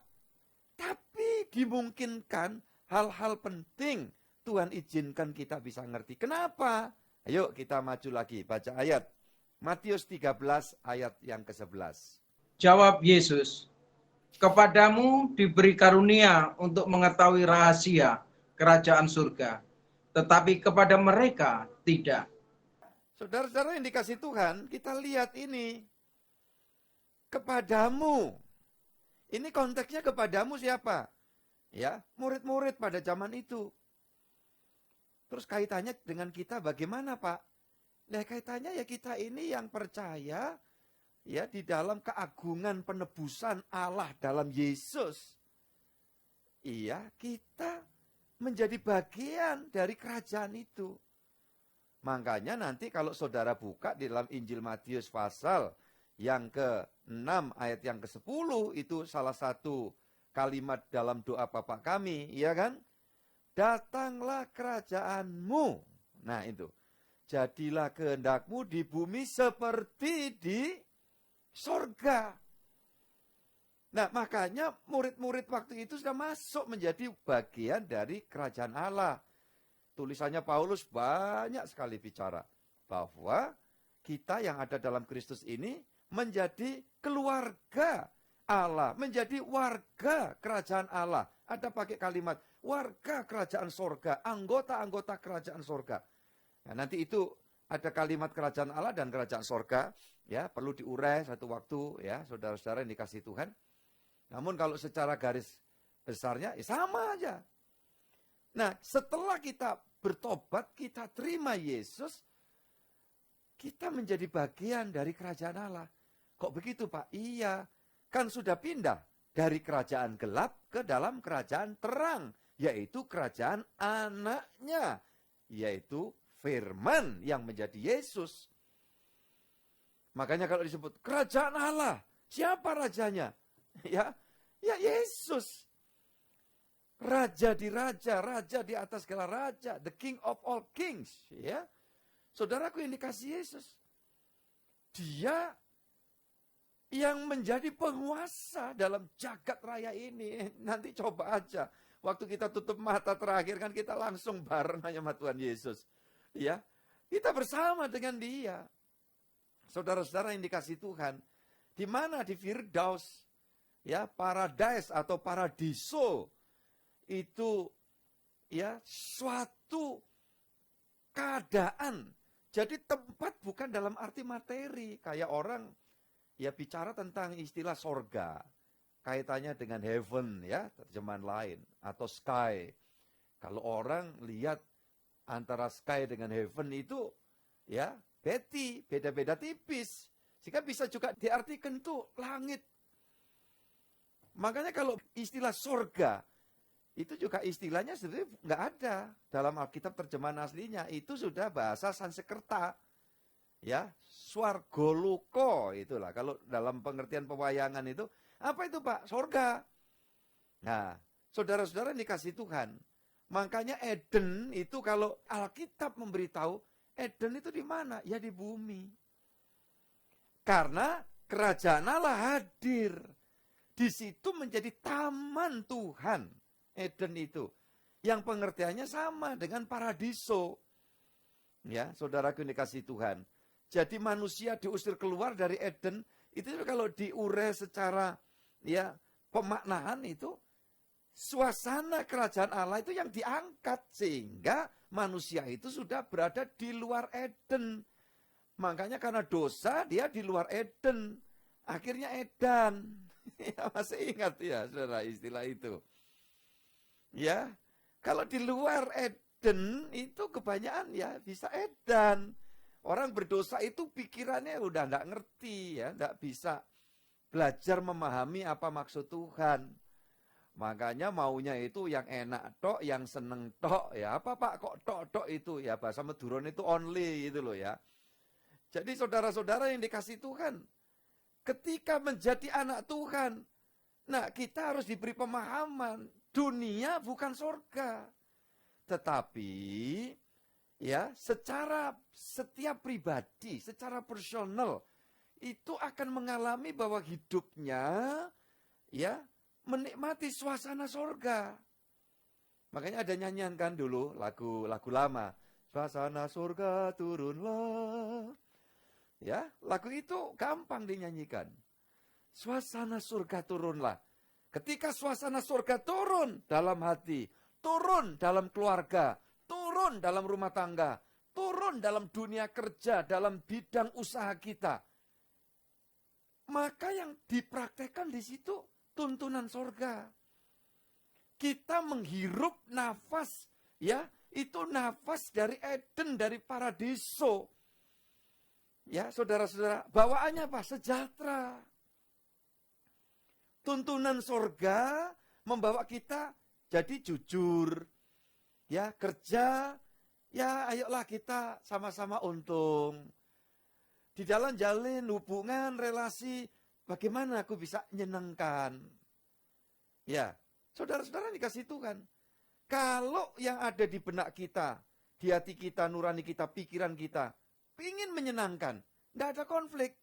Tapi dimungkinkan hal-hal penting Tuhan izinkan kita bisa ngerti. Kenapa? Ayo kita maju lagi, baca ayat. Matius 13 ayat yang ke-11. Jawab Yesus, kepadamu diberi karunia untuk mengetahui rahasia kerajaan surga, tetapi kepada mereka tidak. Saudara-saudara yang dikasihi Tuhan, kita lihat ini. Kepadamu. Ini konteksnya kepadamu siapa? Ya, murid-murid pada zaman itu. Terus kaitannya dengan kita bagaimana, Pak? Nah, kaitannya ya kita ini yang percaya ya di dalam keagungan penebusan Allah dalam Yesus. Iya, kita menjadi bagian dari kerajaan itu. Makanya nanti kalau saudara buka di dalam Injil Matius pasal yang ke-6 ayat yang ke-10 itu salah satu kalimat dalam doa Bapa kami, ya kan? Datanglah kerajaanmu. Nah itu. Jadilah kehendakmu di bumi seperti di sorga. Nah makanya murid-murid waktu itu sudah masuk menjadi bagian dari kerajaan Allah. Tulisannya Paulus banyak sekali bicara bahwa kita yang ada dalam Kristus ini menjadi keluarga Allah, menjadi warga kerajaan Allah. Ada pakai kalimat warga kerajaan sorga, anggota-anggota kerajaan sorga. Nah, nanti itu ada kalimat kerajaan Allah dan kerajaan sorga, ya perlu diurai satu waktu, ya saudara-saudara yang dikasihi Tuhan. Namun kalau secara garis besarnya ya sama aja. Nah, setelah kita bertobat, kita terima Yesus, kita menjadi bagian dari kerajaan Allah. Kok begitu, Pak? Iya, kan sudah pindah dari kerajaan gelap ke dalam kerajaan terang, yaitu kerajaan anaknya, yaitu firman yang menjadi Yesus. Makanya kalau disebut kerajaan Allah, siapa rajanya? Ya Yesus. Raja di atas segala raja, the king of all kings, ya. Saudaraku yang dikasihi Yesus. Dia yang menjadi penguasa dalam jagat raya ini. Nanti coba aja. Waktu kita tutup mata terakhir kan kita langsung bareng sama Tuhan Yesus. Ya, kita bersama dengan Dia. Saudara-saudara yang dikasihi Tuhan, di mana di Firdaus, ya, paradise atau paradiso itu ya suatu keadaan. Jadi tempat bukan dalam arti materi, kayak orang ya bicara tentang istilah sorga, kaitannya dengan heaven ya, terjemahan lain, atau sky. Kalau orang lihat antara sky dengan heaven itu ya beda-beda tipis. Sehingga bisa juga diartikan tuh langit. Makanya kalau istilah sorga, itu juga istilahnya sebenarnya nggak ada dalam Alkitab terjemahan aslinya. Itu sudah bahasa Sanskerta. Ya, swargoluko itulah. Kalau dalam pengertian pewayangan itu, apa itu Pak? Sorga. Nah, saudara-saudara yang dikasih Tuhan. Makanya Eden itu kalau Alkitab memberitahu, Eden itu di mana? Ya di bumi. Karena kerajaan Allah hadir. Di situ menjadi taman Tuhan. Eden itu. Yang pengertiannya sama dengan paradiso. Ya, saudaraku yang dikasih Tuhan. Jadi manusia diusir keluar dari Eden, itu kalau diure secara ya pemaknaan itu, suasana kerajaan Allah itu yang diangkat. Sehingga manusia itu sudah berada di luar Eden. Makanya karena dosa dia di luar Eden. Akhirnya Edan. Ya, masih ingat ya saudara istilah itu. Ya, kalau di luar Eden itu kebanyakan ya bisa Edan. Orang berdosa itu pikirannya udah nggak ngerti ya, nggak bisa belajar memahami apa maksud Tuhan. Makanya maunya itu yang enak tok, yang seneng tok ya. Apa Pak kok tok itu ya, bahasa Maduron itu only gitu loh ya. Jadi saudara-saudara yang dikasih Tuhan, ketika menjadi anak Tuhan, nah kita harus diberi pemahaman, dunia bukan surga. Tetapi ya secara setiap pribadi, secara personal, itu akan mengalami bahwa hidupnya ya menikmati suasana surga. Makanya ada nyanyian kan dulu, lagu lama. Suasana surga turunlah. Ya, lagu itu gampang dinyanyikan. Suasana surga turunlah. Ketika suasana surga turun dalam hati, turun dalam keluarga, turun dalam rumah tangga, turun dalam dunia kerja, dalam bidang usaha kita, maka yang dipraktekkan di situ tuntunan surga. Kita menghirup nafas, ya, itu nafas dari Eden, dari paradiso. Ya, saudara-saudara, bawaannya apa? Sejahtera. Tuntunan surga membawa kita jadi jujur. Ya, kerja, ya ayolah kita sama-sama untung. Di dalam jalin hubungan, relasi, bagaimana aku bisa menyenangkan? Ya, saudara-saudara dikasih Tuhan. Kalau yang ada di benak kita, di hati kita, nurani kita, pikiran kita, ingin menyenangkan, tidak ada konflik.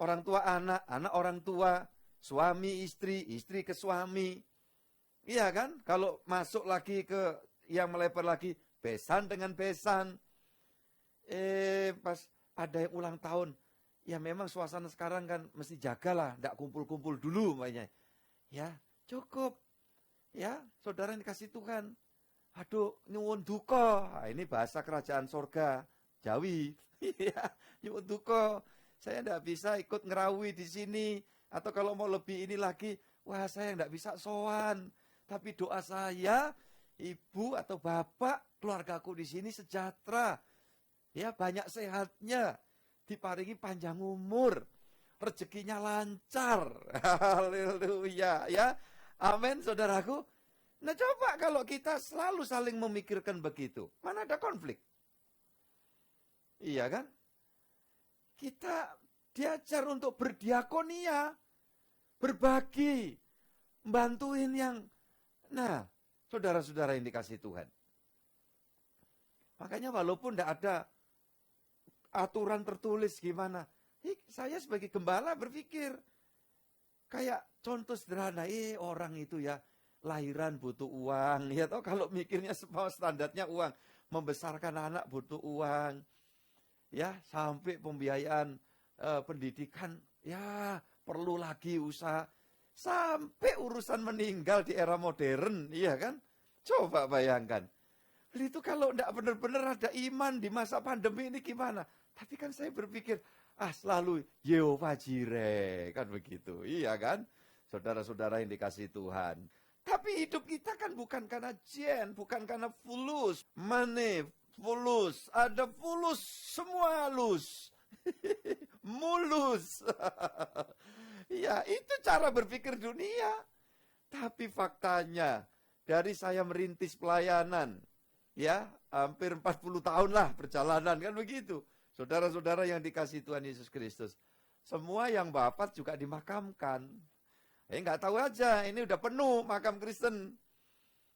Orang tua anak, anak orang tua, suami istri, istri ke suami. Iya kan? Kalau masuk lagi ke yang melebar lagi, besan dengan besan. Pas ada yang ulang tahun, ya memang suasana sekarang kan mesti jagalah, tidak kumpul-kumpul dulu makanya. Ya, cukup. Ya, saudara yang dikasih Tuhan. Aduh, nyuwun duka. Nah, ini bahasa kerajaan surga, Jawi. Ya, nyuwun duka. Saya tidak bisa ikut ngerawi di sini. Atau kalau mau lebih ini lagi, wah saya tidak bisa sowan. Tapi doa saya, ibu atau bapak, keluargaku di sini sejahtera. Ya, banyak sehatnya. Diparingi panjang umur. Rezekinya lancar. Haleluya. Ya, amin saudaraku. Nah coba kalau kita selalu saling memikirkan begitu, mana ada konflik? Iya kan? Kita diajar untuk berdiakonia, berbagi, bantuin yang... Nah, saudara-saudara yang dikasih Tuhan. Makanya walaupun tidak ada aturan tertulis gimana, saya sebagai gembala berpikir, kayak contoh sederhana, orang itu ya lahiran butuh uang, ya toh kalau mikirnya semua standarnya uang, membesarkan anak butuh uang, ya sampai pembiayaan pendidikan, ya perlu lagi usaha, sampai urusan meninggal di era modern, iya kan? Coba bayangkan. Itu kalau tidak benar-benar ada iman di masa pandemi ini gimana? Tapi kan saya berpikir, selalu Yehova Jireh, kan begitu. Iya kan? Saudara-saudara yang dikasih Tuhan. Tapi hidup kita kan bukan karena jen, bukan karena fulus. Money, fulus, ada fulus, semua halus. Mulus. Ya, itu cara berpikir dunia. Tapi faktanya, dari saya merintis pelayanan, ya, hampir 40 tahun lah perjalanan, kan begitu. Saudara-saudara yang dikasih Tuhan Yesus Kristus, semua yang wafat juga dimakamkan. Nggak tahu aja, ini udah penuh makam Kristen.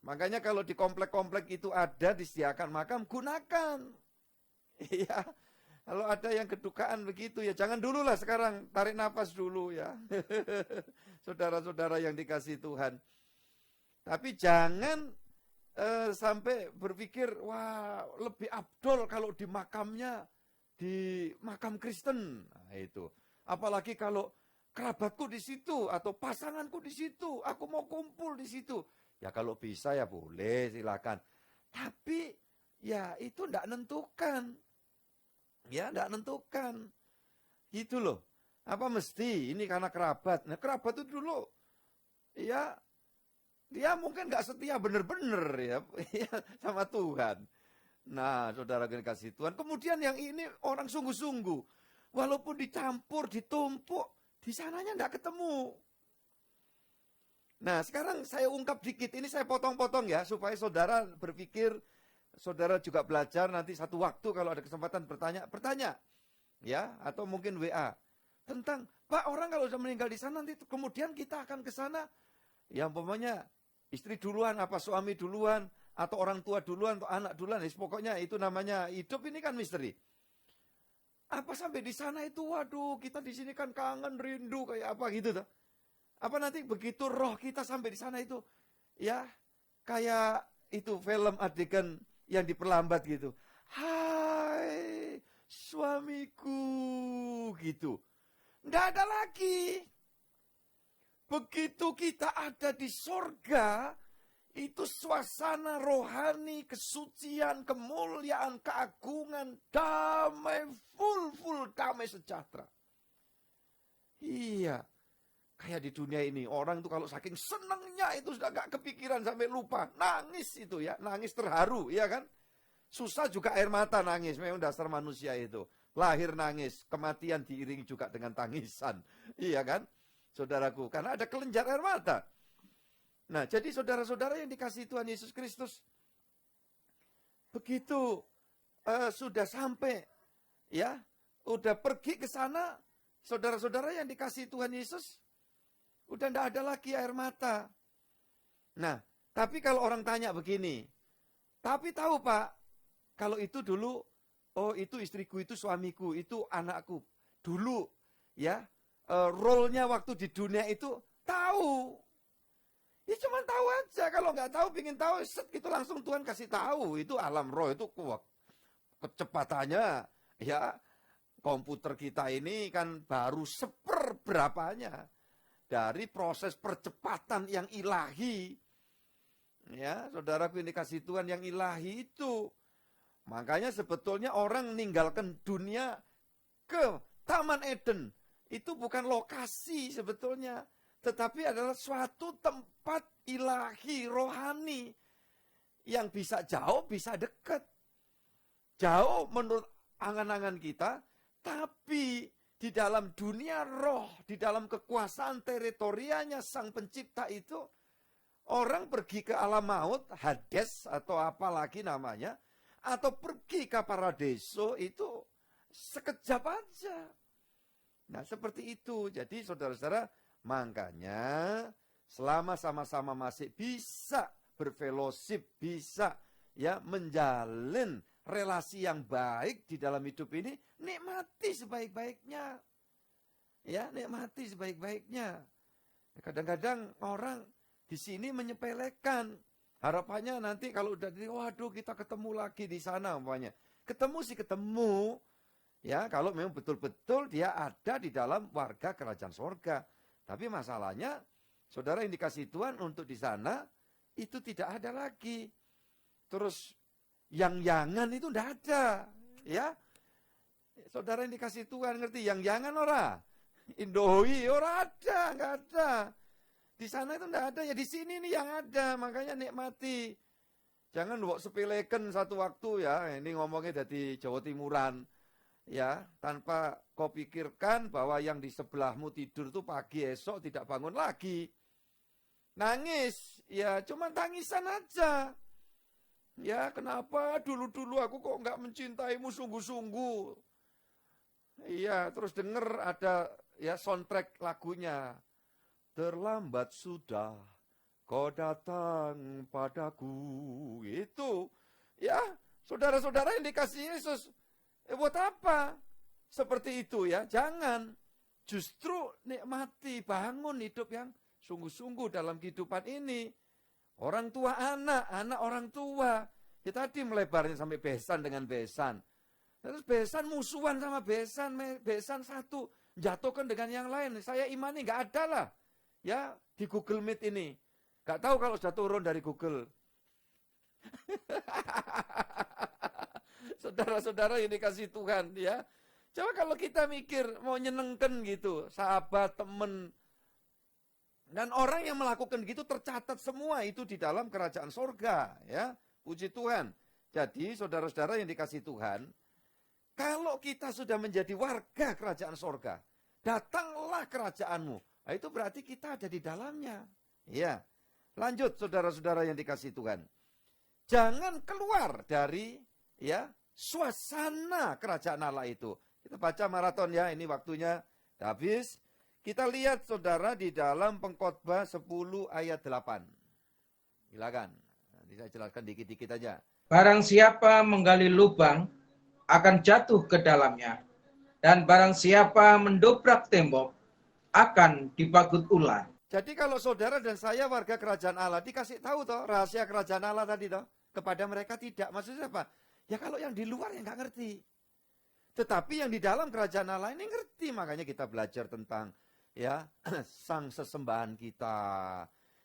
Makanya kalau di komplek-komplek itu ada disediakan makam, gunakan. Iya, kalau ada yang kedukaan begitu ya, jangan dulu lah sekarang, tarik nafas dulu ya. Saudara-saudara yang dikasih Tuhan. Tapi jangan sampai berpikir, wah lebih abdol kalau di makamnya di makam Kristen. Nah, itu. Apalagi kalau kerabatku di situ atau pasanganku di situ, aku mau kumpul di situ. Ya kalau bisa ya boleh, silakan. Tapi ya itu enggak nentukan. Ya enggak nentukan. Gitu loh. Apa mesti ini karena kerabat. Nah, kerabat itu dulu ya dia mungkin enggak setia bener-bener ya sama Tuhan. Nah, saudara kasih Tuhan. Kemudian yang ini orang sungguh-sungguh. Walaupun dicampur, ditumpuk, di sananya enggak ketemu. Nah, sekarang saya ungkap dikit. Ini saya potong-potong ya, supaya saudara berpikir, saudara juga belajar nanti satu waktu kalau ada kesempatan bertanya. Ya, atau mungkin WA. Tentang, Pak, orang kalau sudah meninggal di sana, nanti kemudian kita akan ke sana. Yang umpamanya istri duluan, apa suami duluan, atau orang tua duluan, atau anak duluan. Pokoknya itu namanya hidup ini kan misteri. Apa sampai di sana itu, waduh, kita di sini kan kangen, rindu, kayak apa gitu tuh. Apa nanti begitu roh kita sampai di sana itu, ya, kayak itu film adegan yang diperlambat gitu. Hai, suamiku, gitu. Nggak ada lagi. Begitu kita ada di sorga, itu suasana rohani, kesucian, kemuliaan, keagungan, damai, full damai sejahtera. Iya, kayak di dunia ini, orang tuh kalau saking senengnya itu sudah gak kepikiran sampai lupa. Nangis itu ya, nangis terharu, ya kan? Susah juga air mata nangis, memang dasar manusia itu. Lahir nangis, kematian diiringi juga dengan tangisan. Iya kan? Saudaraku, karena ada kelenjar air mata. Nah, jadi saudara-saudara yang dikasihi Tuhan Yesus Kristus, begitu sudah sampai, ya, udah pergi ke sana, saudara-saudara yang dikasihi Tuhan Yesus, udah tidak ada lagi air mata. Nah, tapi kalau orang tanya begini, tapi tahu Pak, kalau itu dulu, oh itu istriku, itu suamiku, itu anakku. Dulu, ya, role-nya waktu di dunia itu tahu. Ya cuma tahu aja, kalau nggak tahu, pingin tahu, itu langsung Tuhan kasih tahu. Itu alam roh, itu kecepatannya, ya komputer kita ini kan baru seperberapanya dari proses percepatan yang ilahi. Ya, saudaraku yang dikasih Tuhan yang ilahi itu. Makanya sebetulnya orang meninggalkan dunia ke Taman Eden. Itu bukan lokasi sebetulnya. Tetapi adalah suatu tempat ilahi, rohani. Yang bisa jauh, bisa dekat. Jauh menurut angan-angan kita. Tapi di dalam dunia roh, di dalam kekuasaan teritorianya Sang Pencipta itu, Orang pergi ke alam maut, Hades atau apa lagi namanya, atau pergi ke paradiso itu sekejap aja. Nah, seperti itu. Jadi saudara-saudara, makanya selama sama-sama masih bisa berfellowship, bisa ya menjalin relasi yang baik di dalam hidup ini, nikmati sebaik-baiknya. Ya, nikmati sebaik-baiknya. Kadang-kadang orang di sini menyepelekan. Harapannya nanti kalau udah waduh kita ketemu lagi di sana umpamanya. Ketemu sih ketemu. Ya, kalau memang betul-betul dia ada di dalam warga kerajaan sorga. Tapi masalahnya, saudara yang dikasih Tuhan untuk di sana, itu tidak ada lagi. Terus, yang-yangan itu tidak ada. Ya, saudara yang dikasih Tuhan, ngerti? Yang-yangan ora? Indohi, ora ada, nggak ada. Di sana itu tidak ada, ya di sini nih yang ada. Makanya nikmati. Jangan sepelekan satu waktu ya, ini ngomongnya dari Jawa Timuran. Ya, tanpa kau pikirkan bahwa yang di sebelahmu tidur tuh pagi esok tidak bangun lagi. Nangis, ya cuma tangisan aja. Ya, kenapa dulu-dulu aku kok nggak mencintaimu sungguh-sungguh. Iya, terus denger ada ya soundtrack lagunya. Terlambat sudah kau datang padaku. Itu, ya saudara-saudara yang dikasih Yesus. Buat apa? Seperti itu ya, jangan. Justru nikmati, bangun hidup yang sungguh-sungguh dalam kehidupan ini. Orang tua anak, anak orang tua. Ya tadi melebarnya sampai besan dengan besan. Terus besan musuhan sama besan, besan satu. Jatuhkan dengan yang lain. Saya imani nggak ada lah. Ya, di Google Meet ini. Nggak tahu kalau sudah turun dari Google. Saudara-saudara yang dikasih Tuhan ya. Coba kalau kita mikir mau nyenengkan gitu, sahabat, teman, dan orang yang melakukan gitu tercatat semua itu di dalam kerajaan sorga ya. Puji Tuhan. Jadi saudara-saudara yang dikasih Tuhan, kalau kita sudah menjadi warga kerajaan sorga, datanglah kerajaanmu. Nah, itu berarti kita ada di dalamnya. Ya. Lanjut saudara-saudara yang dikasih Tuhan. Jangan keluar dari ya suasana kerajaan Allah itu. Kita baca maraton ya, ini waktunya habis. Kita lihat saudara di dalam Pengkhotbah 10 ayat 8. Silakan. Nanti saya jelaskan dikit-dikit aja. Barang siapa menggali lubang akan jatuh ke dalamnya, dan barang siapa mendobrak tembok akan dipagut ular. Jadi kalau saudara dan saya warga kerajaan Allah dikasih tahu toh rahasia kerajaan Allah tadi toh, kepada mereka tidak. Maksudnya apa? Ya kalau yang di luar yang nggak ngerti. Tetapi yang di dalam kerajaan Allah ini ngerti. Makanya kita belajar tentang ya sang sesembahan kita.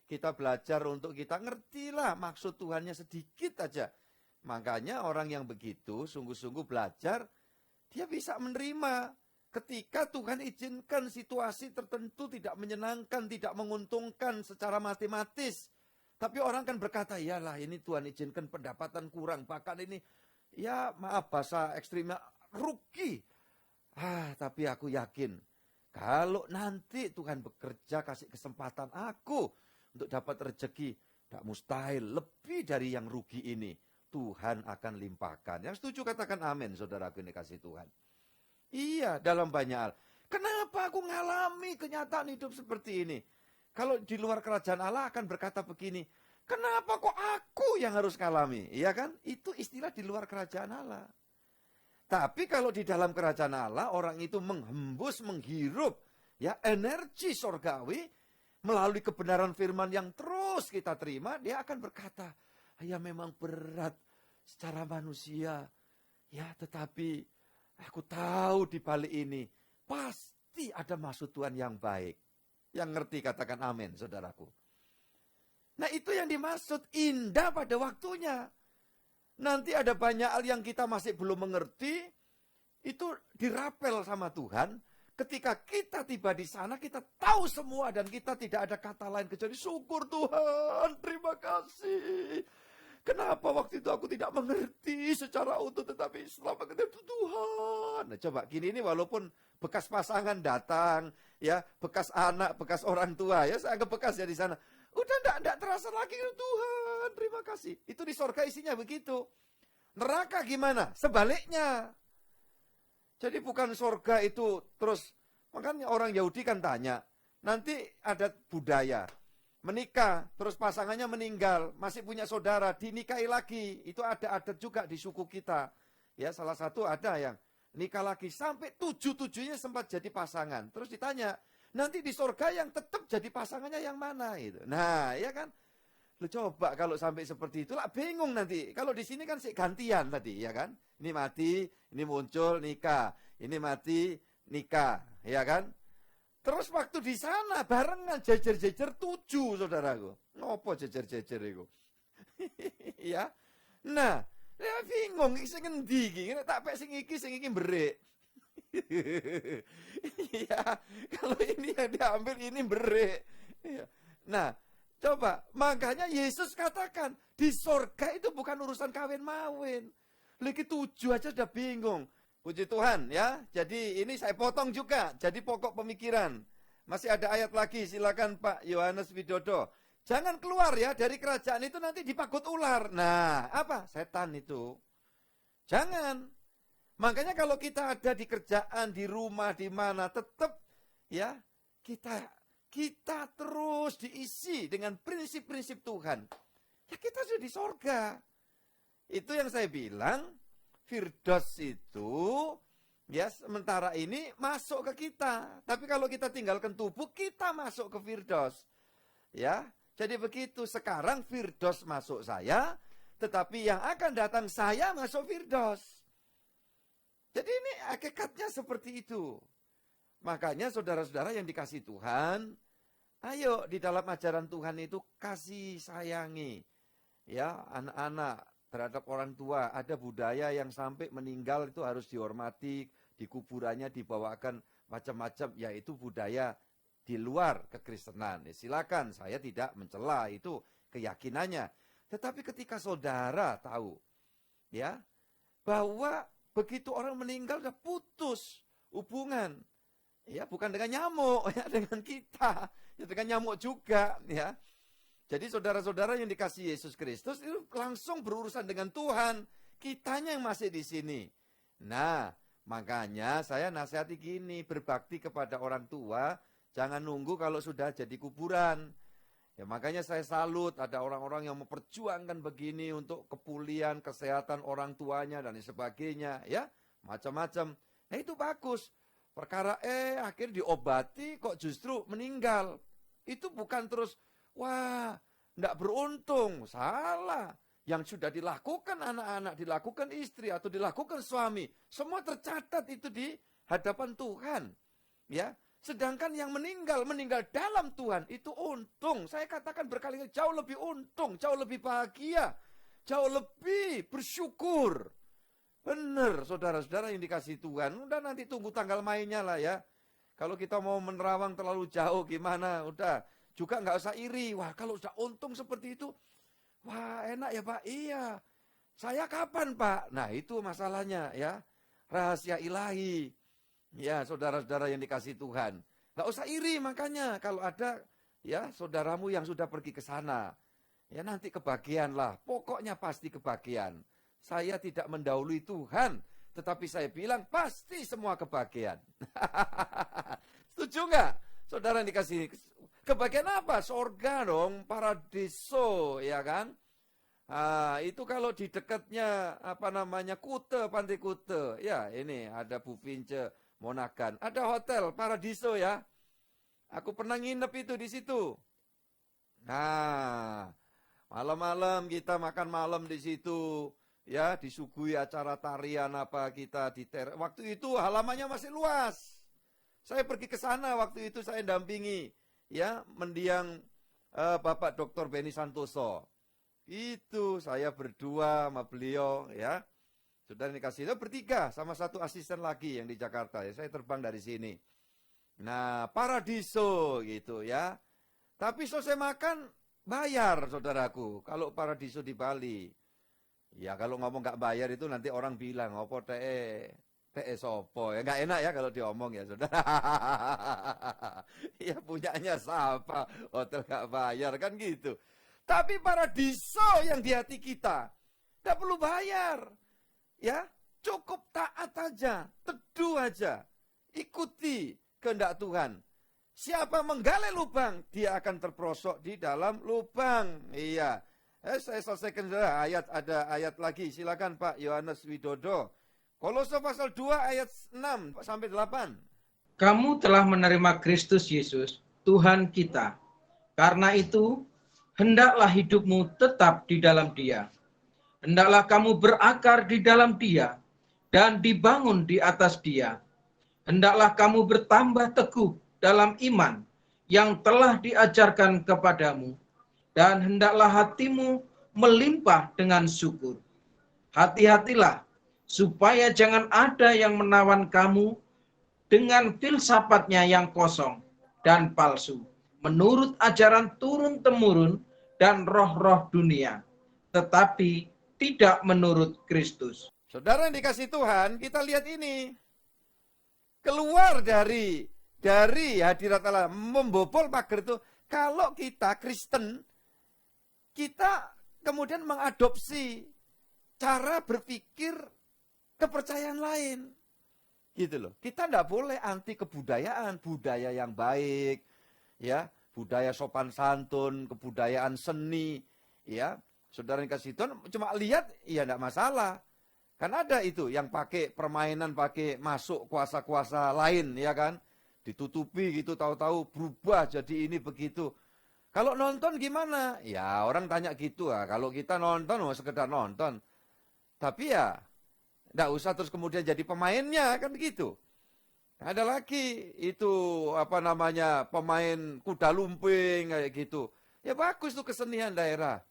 Kita belajar untuk kita ngertilah maksud Tuhannya sedikit aja. Makanya orang yang begitu sungguh-sungguh belajar, dia bisa menerima. Ketika Tuhan izinkan situasi tertentu tidak menyenangkan, tidak menguntungkan secara matematis. Tapi orang kan berkata, iyalah ini Tuhan izinkan pendapatan kurang. Bahkan ini, ya maaf bahasa ekstrimnya, rugi. Tapi aku yakin, kalau nanti Tuhan bekerja kasih kesempatan aku untuk dapat rezeki, tidak mustahil lebih dari yang rugi ini. Tuhan akan limpahkan. Yang setuju katakan amin, saudaraku ini kasih Tuhan. Iya, dalam banyak hal. Kenapa aku ngalami kenyataan hidup seperti ini? Kalau di luar kerajaan Allah akan berkata begini, kenapa kok aku yang harus ngalami? Iya kan? Itu istilah di luar kerajaan Allah. Tapi kalau di dalam kerajaan Allah, orang itu menghembus, menghirup ya energi sorgawi melalui kebenaran firman yang terus kita terima, dia akan berkata, ya memang berat secara manusia, ya tetapi aku tahu di balik ini pasti ada maksud Tuhan yang baik. Yang ngerti katakan amin, saudaraku. Nah itu yang dimaksud indah pada waktunya. Nanti ada banyak hal yang kita masih belum mengerti, itu dirapel sama Tuhan. Ketika kita tiba di sana, kita tahu semua dan kita tidak ada kata lain kecuali syukur Tuhan, terima kasih. Kenapa waktu itu aku tidak mengerti secara utuh, tetapi setelah mengerti itu Tuhan. Nah coba gini ini walaupun bekas pasangan datang, ya bekas anak, bekas orang tua, ya saya anggap bekas ya di sana. Udah enggak terasa lagi, Tuhan, terima kasih. Itu di sorga isinya begitu. Neraka gimana? Sebaliknya. Jadi bukan sorga itu terus, makanya orang Yahudi kan tanya, nanti ada budaya, menikah, terus pasangannya meninggal, masih punya saudara, dinikahi lagi. Itu ada adat juga di suku kita. Ya, salah satu ada yang nikah lagi, sampai 7-7-nya sempat jadi pasangan. Terus ditanya, nanti di sorga yang tetap jadi pasangannya yang mana? Gitu. Nah, ya kan? Lu coba kalau sampai seperti itu, lah bingung nanti. Kalau di sini kan gantian tadi, ya kan? Ini mati, ini muncul, nikah. Ini mati, nikah, ya kan? Terus waktu di sana barengan jejer-jejer 7, saudaraku. Ngopo jejer-jejer itu? Ya. Nah, ya bingung sing endi iki? Tak pek sing iki berik. Ya, kalau ini yang diambil ini berik. Ya. Nah, coba, makanya Yesus katakan, di sorga itu bukan urusan kawin-mawin. Lagi 7 aja udah bingung. Puji Tuhan ya. Jadi ini saya potong juga. Jadi pokok pemikiran. Masih ada ayat lagi, silakan Pak Yohanes Widodo. Jangan keluar ya dari kerajaan itu, nanti dipagut ular. Nah, apa? Setan itu. Jangan. Makanya kalau kita ada di kerjaan, di rumah, di mana, tetap ya kita terus diisi dengan prinsip-prinsip Tuhan. Ya kita sudah di sorga. Itu yang saya bilang, Firdaus itu ya sementara ini masuk ke kita. Tapi kalau kita tinggalkan tubuh, kita masuk ke Firdaus. Ya, jadi begitu. Sekarang Firdaus masuk saya, tetapi yang akan datang saya masuk Firdaus. Jadi ini hakikatnya seperti itu. Makanya saudara-saudara yang dikasih Tuhan, ayo di dalam ajaran Tuhan itu kasih sayangi. Ya, anak-anak terhadap orang tua. Ada budaya yang sampai meninggal itu harus dihormati, di kuburannya dibawakan macam-macam, yaitu budaya di luar kekristenan. Ya, silakan, saya tidak mencela, itu keyakinannya. Tetapi ketika saudara tahu ya bahwa begitu orang meninggal sudah putus hubungan, ya bukan dengan nyamuk, ya dengan kita, ya dengan nyamuk juga, ya. Jadi saudara-saudara yang dikasihi Yesus Kristus itu langsung berurusan dengan Tuhan, kitanya yang masih di sini. Nah, makanya saya nasihati gini, berbakti kepada orang tua, jangan nunggu kalau sudah jadi kuburan. Ya makanya saya salut ada orang-orang yang memperjuangkan begini untuk kepulihan, kesehatan orang tuanya dan sebagainya, ya, macam-macam. Nah itu bagus. Perkara akhirnya diobati kok justru meninggal. Itu bukan terus, wah, enggak beruntung, salah. Yang sudah dilakukan anak-anak, dilakukan istri atau dilakukan suami, semua tercatat itu di hadapan Tuhan. Ya, sedangkan yang meninggal dalam Tuhan itu untung. Saya katakan berkali-kali jauh lebih untung, jauh lebih bahagia, jauh lebih bersyukur. Benar, saudara-saudara yang dikasih Tuhan. Udah nanti tunggu tanggal mainnya lah ya. Kalau kita mau menerawang terlalu jauh gimana, udah. Juga nggak usah iri. Wah, kalau sudah untung seperti itu, wah enak ya Pak. Iya. Saya kapan Pak? Nah itu masalahnya ya. Rahasia ilahi. Ya saudara-saudara yang dikasih Tuhan. Nggak usah iri makanya kalau ada ya saudaramu yang sudah pergi ke sana. Ya nanti kebagian lah. Pokoknya pasti kebagian. Saya tidak mendahului Tuhan. Tetapi saya bilang pasti semua kebagian. Setuju nggak? Saudara yang dikasih kebagian apa? Sorga dong, paradiso, ya kan? Itu kalau di dekatnya apa namanya Kute, Pantai Kute. Ya, ini ada Bu Vince Monagan. Ada hotel paradiso ya. Aku pernah nginep itu di situ. Nah, malam-malam kita makan malam di situ. Ya, disuguhi acara tarian apa kita di waktu itu halamannya masih luas. Saya pergi ke sana waktu itu saya dampingi ya mendiang Bapak Dr. Benny Santoso. Itu saya berdua sama beliau ya. Sudah dikasih itu bertiga sama satu asisten lagi yang di Jakarta ya. Saya terbang dari sini. Nah, paradiso gitu ya. Tapi selesai makan bayar saudaraku kalau paradiso di Bali. Ya kalau ngomong nggak bayar itu nanti orang bilang, apa teh PS Oppo ya, nggak enak ya kalau diomong ya saudara. Ya punyanya siapa, hotel nggak bayar kan gitu. Tapi paradiso yang di hati kita nggak perlu bayar, ya cukup taat aja, teduh aja, ikuti kehendak Tuhan. Siapa menggali lubang, dia akan terperosok di dalam lubang. Iya. Saya selesaikan saudara, ada ayat lagi. Silakan Pak Yohanes Widodo. Kolose pasal 2 ayat 6 sampai 8. Kamu telah menerima Kristus Yesus, Tuhan kita. Karena itu, hendaklah hidupmu tetap di dalam Dia. Hendaklah kamu berakar di dalam Dia dan dibangun di atas Dia. Hendaklah kamu bertambah teguh dalam iman yang telah diajarkan kepadamu, dan hendaklah hatimu melimpah dengan syukur. Hati-hatilah, supaya jangan ada yang menawan kamu dengan filsafatnya yang kosong dan palsu, menurut ajaran turun-temurun dan roh-roh dunia, tetapi tidak menurut Kristus. Saudara yang dikasih Tuhan, kita lihat ini. Keluar dari hadirat Allah, membobol pagar itu. Kalau kita Kristen, kita kemudian mengadopsi cara berpikir kepercayaan lain. Gitu loh. Kita tidak boleh anti kebudayaan, budaya yang baik, ya, budaya sopan santun, kebudayaan seni, ya. Saudara yang kasih Tuhan cuma lihat, ya tidak masalah. Kan ada itu yang pakai permainan, pakai masuk kuasa-kuasa lain, ya kan. Ditutupi gitu, tahu-tahu berubah jadi ini begitu. Kalau nonton gimana? Ya orang tanya gitu, kalau kita nonton, mau sekedar nonton. Tapi ya, tidak usah terus kemudian jadi pemainnya, kan begitu. Ada lagi itu pemain kuda lumping kayak gitu. Ya bagus tuh kesenian daerah.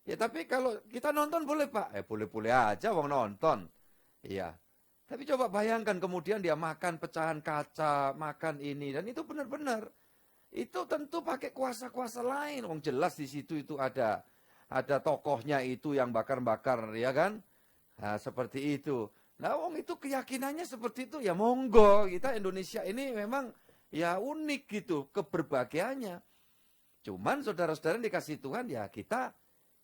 Ya tapi kalau kita nonton boleh Pak? Boleh-boleh aja wong nonton. Iya. Tapi coba bayangkan kemudian dia makan pecahan kaca, makan ini, dan itu benar-benar. Itu tentu pakai kuasa-kuasa lain. Wong jelas di situ itu ada tokohnya itu yang bakar-bakar, ya kan? Nah, seperti itu. Nah, wong itu keyakinannya seperti itu, ya monggo. Kita Indonesia ini memang ya unik gitu keberbahagiaannya. Cuman saudara-saudara yang dikasih Tuhan, ya kita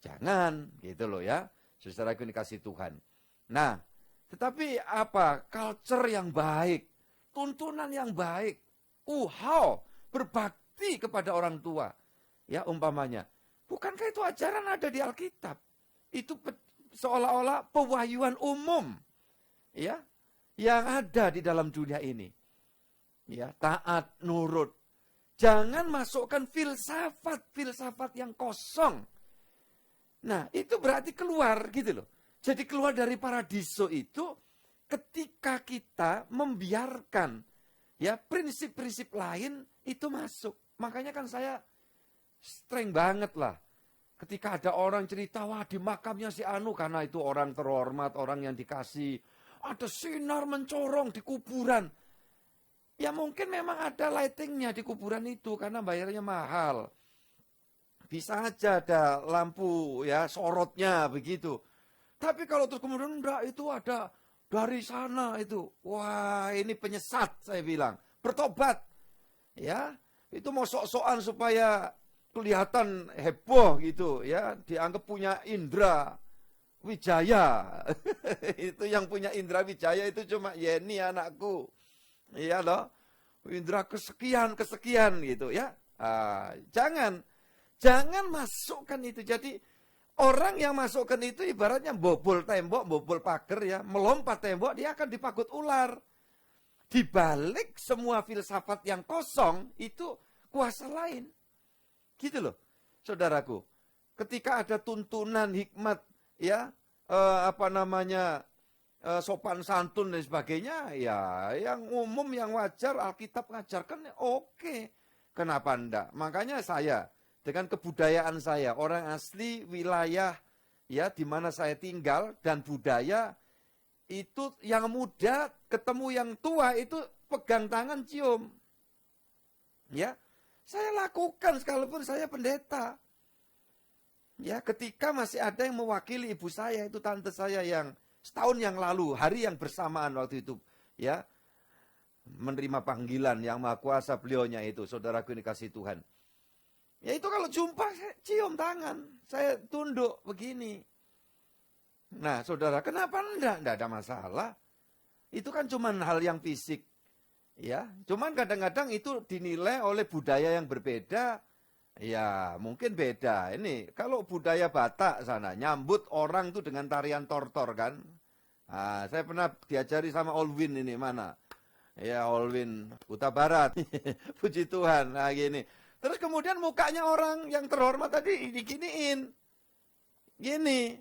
jangan gitu loh ya. Saudara yang dikasih Tuhan. Nah, tetapi apa? Culture yang baik, tuntunan yang baik. Berbakti kepada orang tua. Ya umpamanya. Bukankah itu ajaran ada di Alkitab? Itu seolah-olah pewahyuan umum, ya, yang ada di dalam dunia ini. Ya, taat, nurut. Jangan masukkan filsafat yang kosong. Nah, itu berarti keluar gitu loh. Jadi keluar dari paradiso itu ketika kita membiarkan ya prinsip-prinsip lain itu masuk. Makanya kan saya streng banget lah. Ketika ada orang cerita, wah di makamnya si Anu, karena itu orang terhormat, orang yang dikasih. Ada sinar mencorong di kuburan. Ya mungkin memang ada lightingnya di kuburan itu, karena bayarnya mahal. Bisa aja ada lampu ya sorotnya begitu. Tapi kalau terus kemudian enggak, itu ada dari sana itu. Wah ini penyesat saya bilang. Bertobat. Ya itu mau sok-sokan supaya kelihatan heboh gitu ya, dianggap punya indra wijaya. Itu yang punya indra wijaya itu cuma Yeni anakku. Iya loh. Indra kesekian gitu ya. Jangan masukkan itu. Jadi orang yang masukkan itu ibaratnya bobol tembok, bobol pagar ya, melompat tembok dia akan dipagut ular. Di balik semua filsafat yang kosong itu kuasa lain. Gitu loh, saudaraku. Ketika ada tuntunan hikmat, ya, sopan santun dan sebagainya, ya, yang umum, yang wajar, Alkitab ngajarkan, oke. Kenapa enggak? Makanya saya, dengan kebudayaan saya, orang asli wilayah, ya, di mana saya tinggal, dan budaya, itu yang muda ketemu yang tua, itu pegang tangan cium. Ya, saya lakukan sekalipun saya pendeta. Ya, ketika masih ada yang mewakili ibu saya, itu tante saya yang setahun yang lalu, hari yang bersamaan waktu itu, ya, menerima panggilan yang maha kuasa beliaunya itu, saudaraku ini kasih Tuhan. Ya itu kalau jumpa, saya cium tangan, saya tunduk begini. Nah saudara, kenapa enggak? Enggak ada masalah. Itu kan cuman hal yang fisik. Ya, cuman kadang-kadang itu dinilai oleh budaya yang berbeda. Ya, mungkin beda. Ini kalau budaya Batak sana nyambut orang tuh dengan tarian tortor kan. Nah, saya pernah diajari sama Olwin ini mana? Ya, Olwin Huta Barat. Puji Tuhan. Nah, gini. Terus kemudian mukanya orang yang terhormat tadi diginiin. Gini.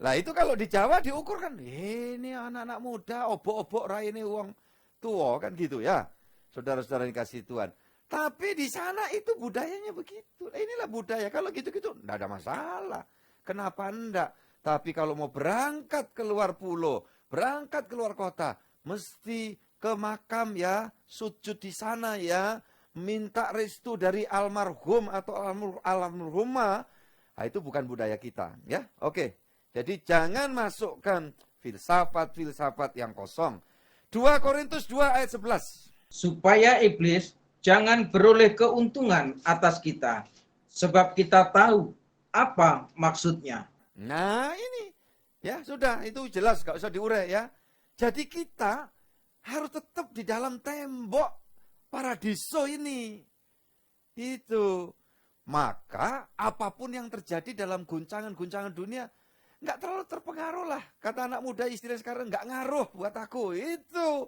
Lah itu kalau di Jawa diukur kan, ini anak-anak muda obok-obok raine uang tua kan gitu ya. Saudara-saudara yang kasih Tuhan. Tapi di sana itu budayanya begitu. Inilah budaya. Kalau gitu-gitu enggak ada masalah. Kenapa enggak? Tapi kalau mau berangkat keluar pulau, berangkat keluar kota, mesti ke makam ya, sujud di sana ya, minta restu dari almarhum atau almarhumah. Nah, itu bukan budaya kita ya. Oke. Jadi jangan masukkan filsafat-filsafat yang kosong. 2 Korintus 2 ayat 11. Supaya iblis jangan beroleh keuntungan atas kita, sebab kita tahu apa maksudnya. Nah ini, ya sudah, itu jelas, gak usah diurai ya. Jadi kita harus tetap di dalam tembok paradiso ini. Itu. Maka apapun yang terjadi dalam guncangan-guncangan dunia, nggak terlalu terpengaruh lah. Kata anak muda istri sekarang, nggak ngaruh buat aku. Itu.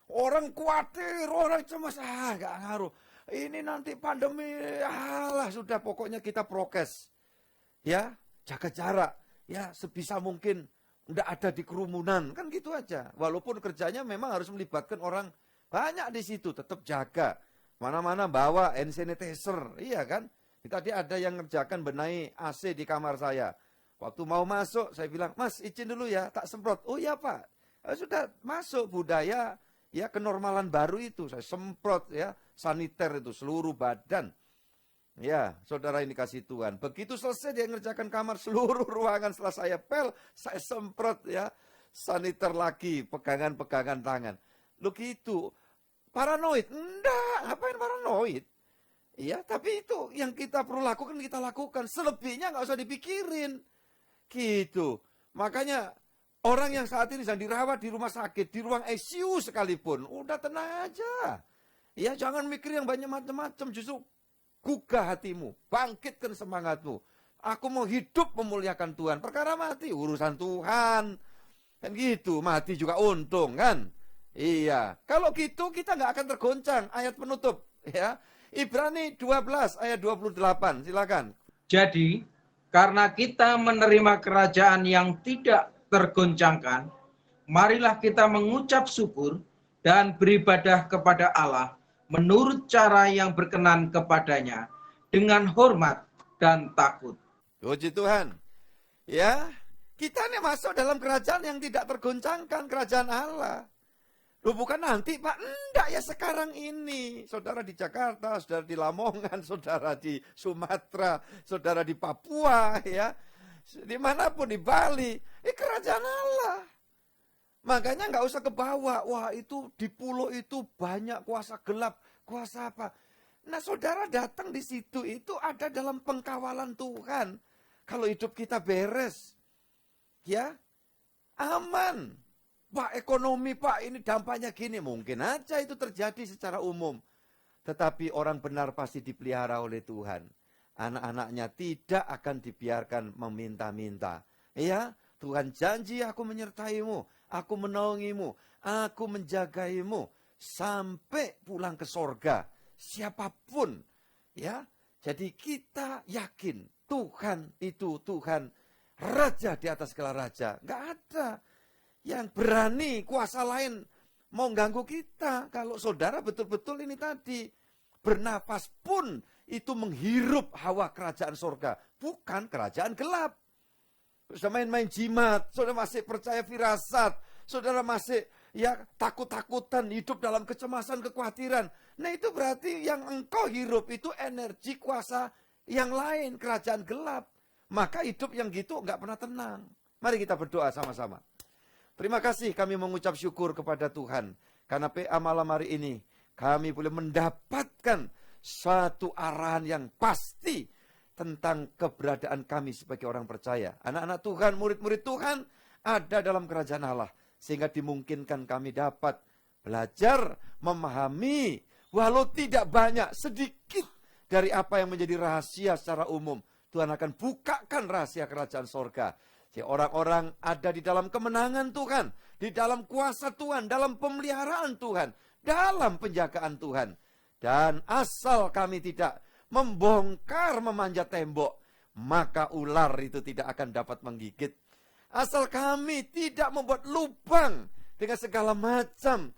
Orang khawatir, orang cemas, nggak ngaruh. Ini nanti pandemi, alah sudah pokoknya kita prokes. Ya, jaga jarak. Ya, sebisa mungkin nggak ada di kerumunan. Kan gitu aja. Walaupun kerjanya memang harus melibatkan orang banyak di situ. Tetap jaga. Mana-mana bawa hand sanitizer. Iya kan? Tadi ada yang ngerjakan benahi AC di kamar saya. Waktu mau masuk, saya bilang, Mas izin dulu ya, tak semprot. Oh iya Pak. Sudah masuk budaya. Ya kenormalan baru itu, saya semprot ya, saniter itu seluruh badan. Ya, saudara ini kasih Tuhan. Begitu selesai dia ngerjakan kamar, seluruh ruangan setelah saya pel, saya semprot ya, saniter lagi, pegangan-pegangan tangan. Lu gitu, paranoid? Enggak, ngapain paranoid? Iya, tapi itu yang kita perlu lakukan, kita lakukan. Selebihnya nggak usah dipikirin. Gitu. Makanya orang yang saat ini sedang dirawat di rumah sakit, di ruang ICU sekalipun, udah tenang aja. Ya, jangan mikir yang banyak macam-macam, justru gugah hatimu, bangkitkan semangatmu. Aku mau hidup memuliakan Tuhan. Perkara mati, urusan Tuhan. Kan gitu, mati juga untung kan? Iya, kalau gitu kita nggak akan tergoncang. Ayat penutup, ya. Ibrani 12 ayat 28, silakan. Jadi, karena kita menerima kerajaan yang tidak tergoncangkan, marilah kita mengucap syukur dan beribadah kepada Allah menurut cara yang berkenan kepadanya dengan hormat dan takut. Puji Tuhan. Ya, kita ini masuk dalam kerajaan yang tidak tergoncangkan, kerajaan Allah. Loh bukan nanti Pak, enggak ya sekarang ini. Saudara di Jakarta, saudara di Lamongan, saudara di Sumatera, saudara di Papua ya. Dimanapun di Bali, kerajaan Allah. Makanya nggak usah ke bawah. Wah itu di pulau itu banyak kuasa gelap, kuasa apa. Nah saudara datang di situ itu ada dalam pengkawalan Tuhan. Kalau hidup kita beres, ya aman. Pak ekonomi Pak ini dampaknya gini. Mungkin aja itu terjadi secara umum. Tetapi orang benar pasti dipelihara oleh Tuhan. Anak-anaknya tidak akan dibiarkan meminta-minta. Ya, Tuhan janji aku menyertaimu, aku menaungimu, aku menjagaimu sampai pulang ke sorga. Siapapun, ya. Jadi kita yakin Tuhan itu Tuhan Raja di atas segala raja. Nggak ada yang berani kuasa lain mau ganggu kita. Kalau saudara betul-betul ini tadi bernafas pun itu menghirup hawa kerajaan sorga, bukan kerajaan gelap. Sudah main-main jimat, saudara masih percaya firasat, saudara masih ya takut-takutan, hidup dalam kecemasan, kekhawatiran. Nah itu berarti yang engkau hirup itu energi kuasa yang lain, kerajaan gelap. Maka hidup yang gitu nggak pernah tenang. Mari kita berdoa sama-sama. Terima kasih kami mengucap syukur kepada Tuhan. Karena PA malam hari ini kami boleh mendapatkan suatu arahan yang pasti tentang keberadaan kami sebagai orang percaya. Anak-anak Tuhan, murid-murid Tuhan ada dalam kerajaan Allah. Sehingga dimungkinkan kami dapat belajar, memahami, walau tidak banyak, sedikit dari apa yang menjadi rahasia secara umum. Tuhan akan bukakan rahasia kerajaan sorga. Orang-orang ada di dalam kemenangan Tuhan, di dalam kuasa Tuhan, dalam pemeliharaan Tuhan, dalam penjagaan Tuhan. Dan asal kami tidak membongkar memanjat tembok, maka ular itu tidak akan dapat menggigit. Asal kami tidak membuat lubang dengan segala macam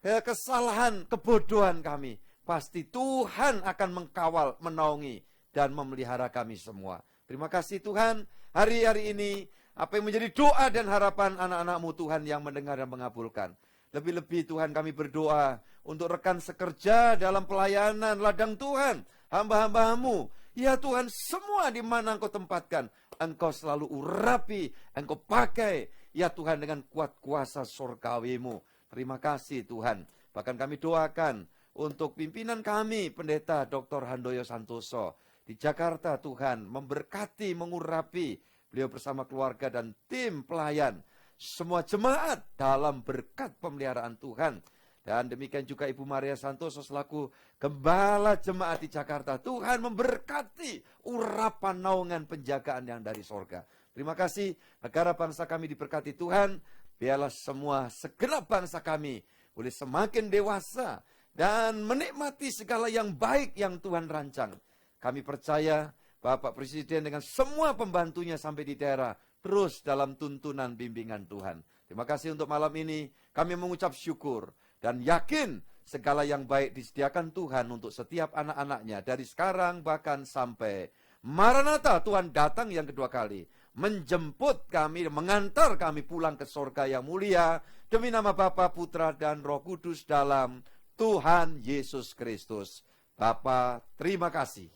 kesalahan, kebodohan kami, pasti Tuhan akan mengkawal, menaungi, dan memelihara kami semua. Terima kasih Tuhan, hari-hari ini apa yang menjadi doa dan harapan anak-anak-Mu Tuhan yang mendengar dan mengabulkan. Lebih-lebih Tuhan kami berdoa untuk rekan sekerja dalam pelayanan ladang Tuhan, hamba-hamba-Mu. Ya Tuhan, semua di mana Engkau tempatkan, Engkau selalu urapi, Engkau pakai. Ya Tuhan, dengan kuat kuasa surgawi-Mu. Terima kasih Tuhan. Bahkan kami doakan untuk pimpinan kami, Pendeta Dr. Handoyo Santoso di Jakarta Tuhan, memberkati, mengurapi beliau bersama keluarga dan tim pelayan, semua jemaat dalam berkat pemeliharaan Tuhan. Dan demikian juga Ibu Maria Santoso selaku gembala jemaat di Jakarta. Tuhan memberkati urapan naungan penjagaan yang dari sorga. Terima kasih, negara bangsa kami diberkati Tuhan. Biarlah semua segenap bangsa kami boleh semakin dewasa dan menikmati segala yang baik yang Tuhan rancang. Kami percaya Bapak Presiden dengan semua pembantunya sampai di daerah terus dalam tuntunan bimbingan Tuhan. Terima kasih untuk malam ini. Kami mengucap syukur dan yakin segala yang baik disediakan Tuhan untuk setiap anak-anaknya dari sekarang bahkan sampai Maranatha, Tuhan datang yang kedua kali, menjemput kami, mengantar kami pulang ke surga yang mulia demi nama Bapa, Putra dan Roh Kudus dalam Tuhan Yesus Kristus. Bapa, terima kasih.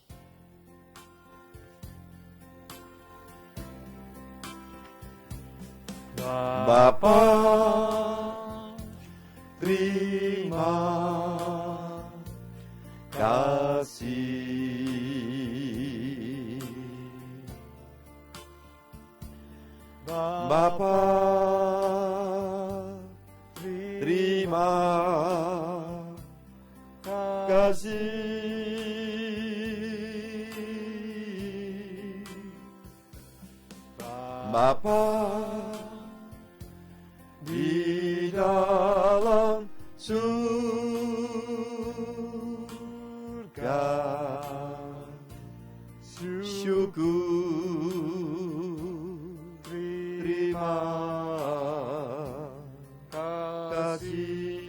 Bapa, terima kasih. Bapa, terima kasih. Bapa, di dalam surga, syukur, terima kasih.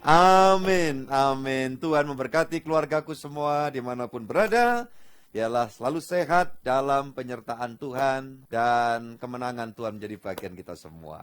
Amin, amin. Tuhan memberkati keluargaku semua dimanapun berada. Biarlah selalu sehat dalam penyertaan Tuhan dan kemenangan Tuhan menjadi bagian kita semua.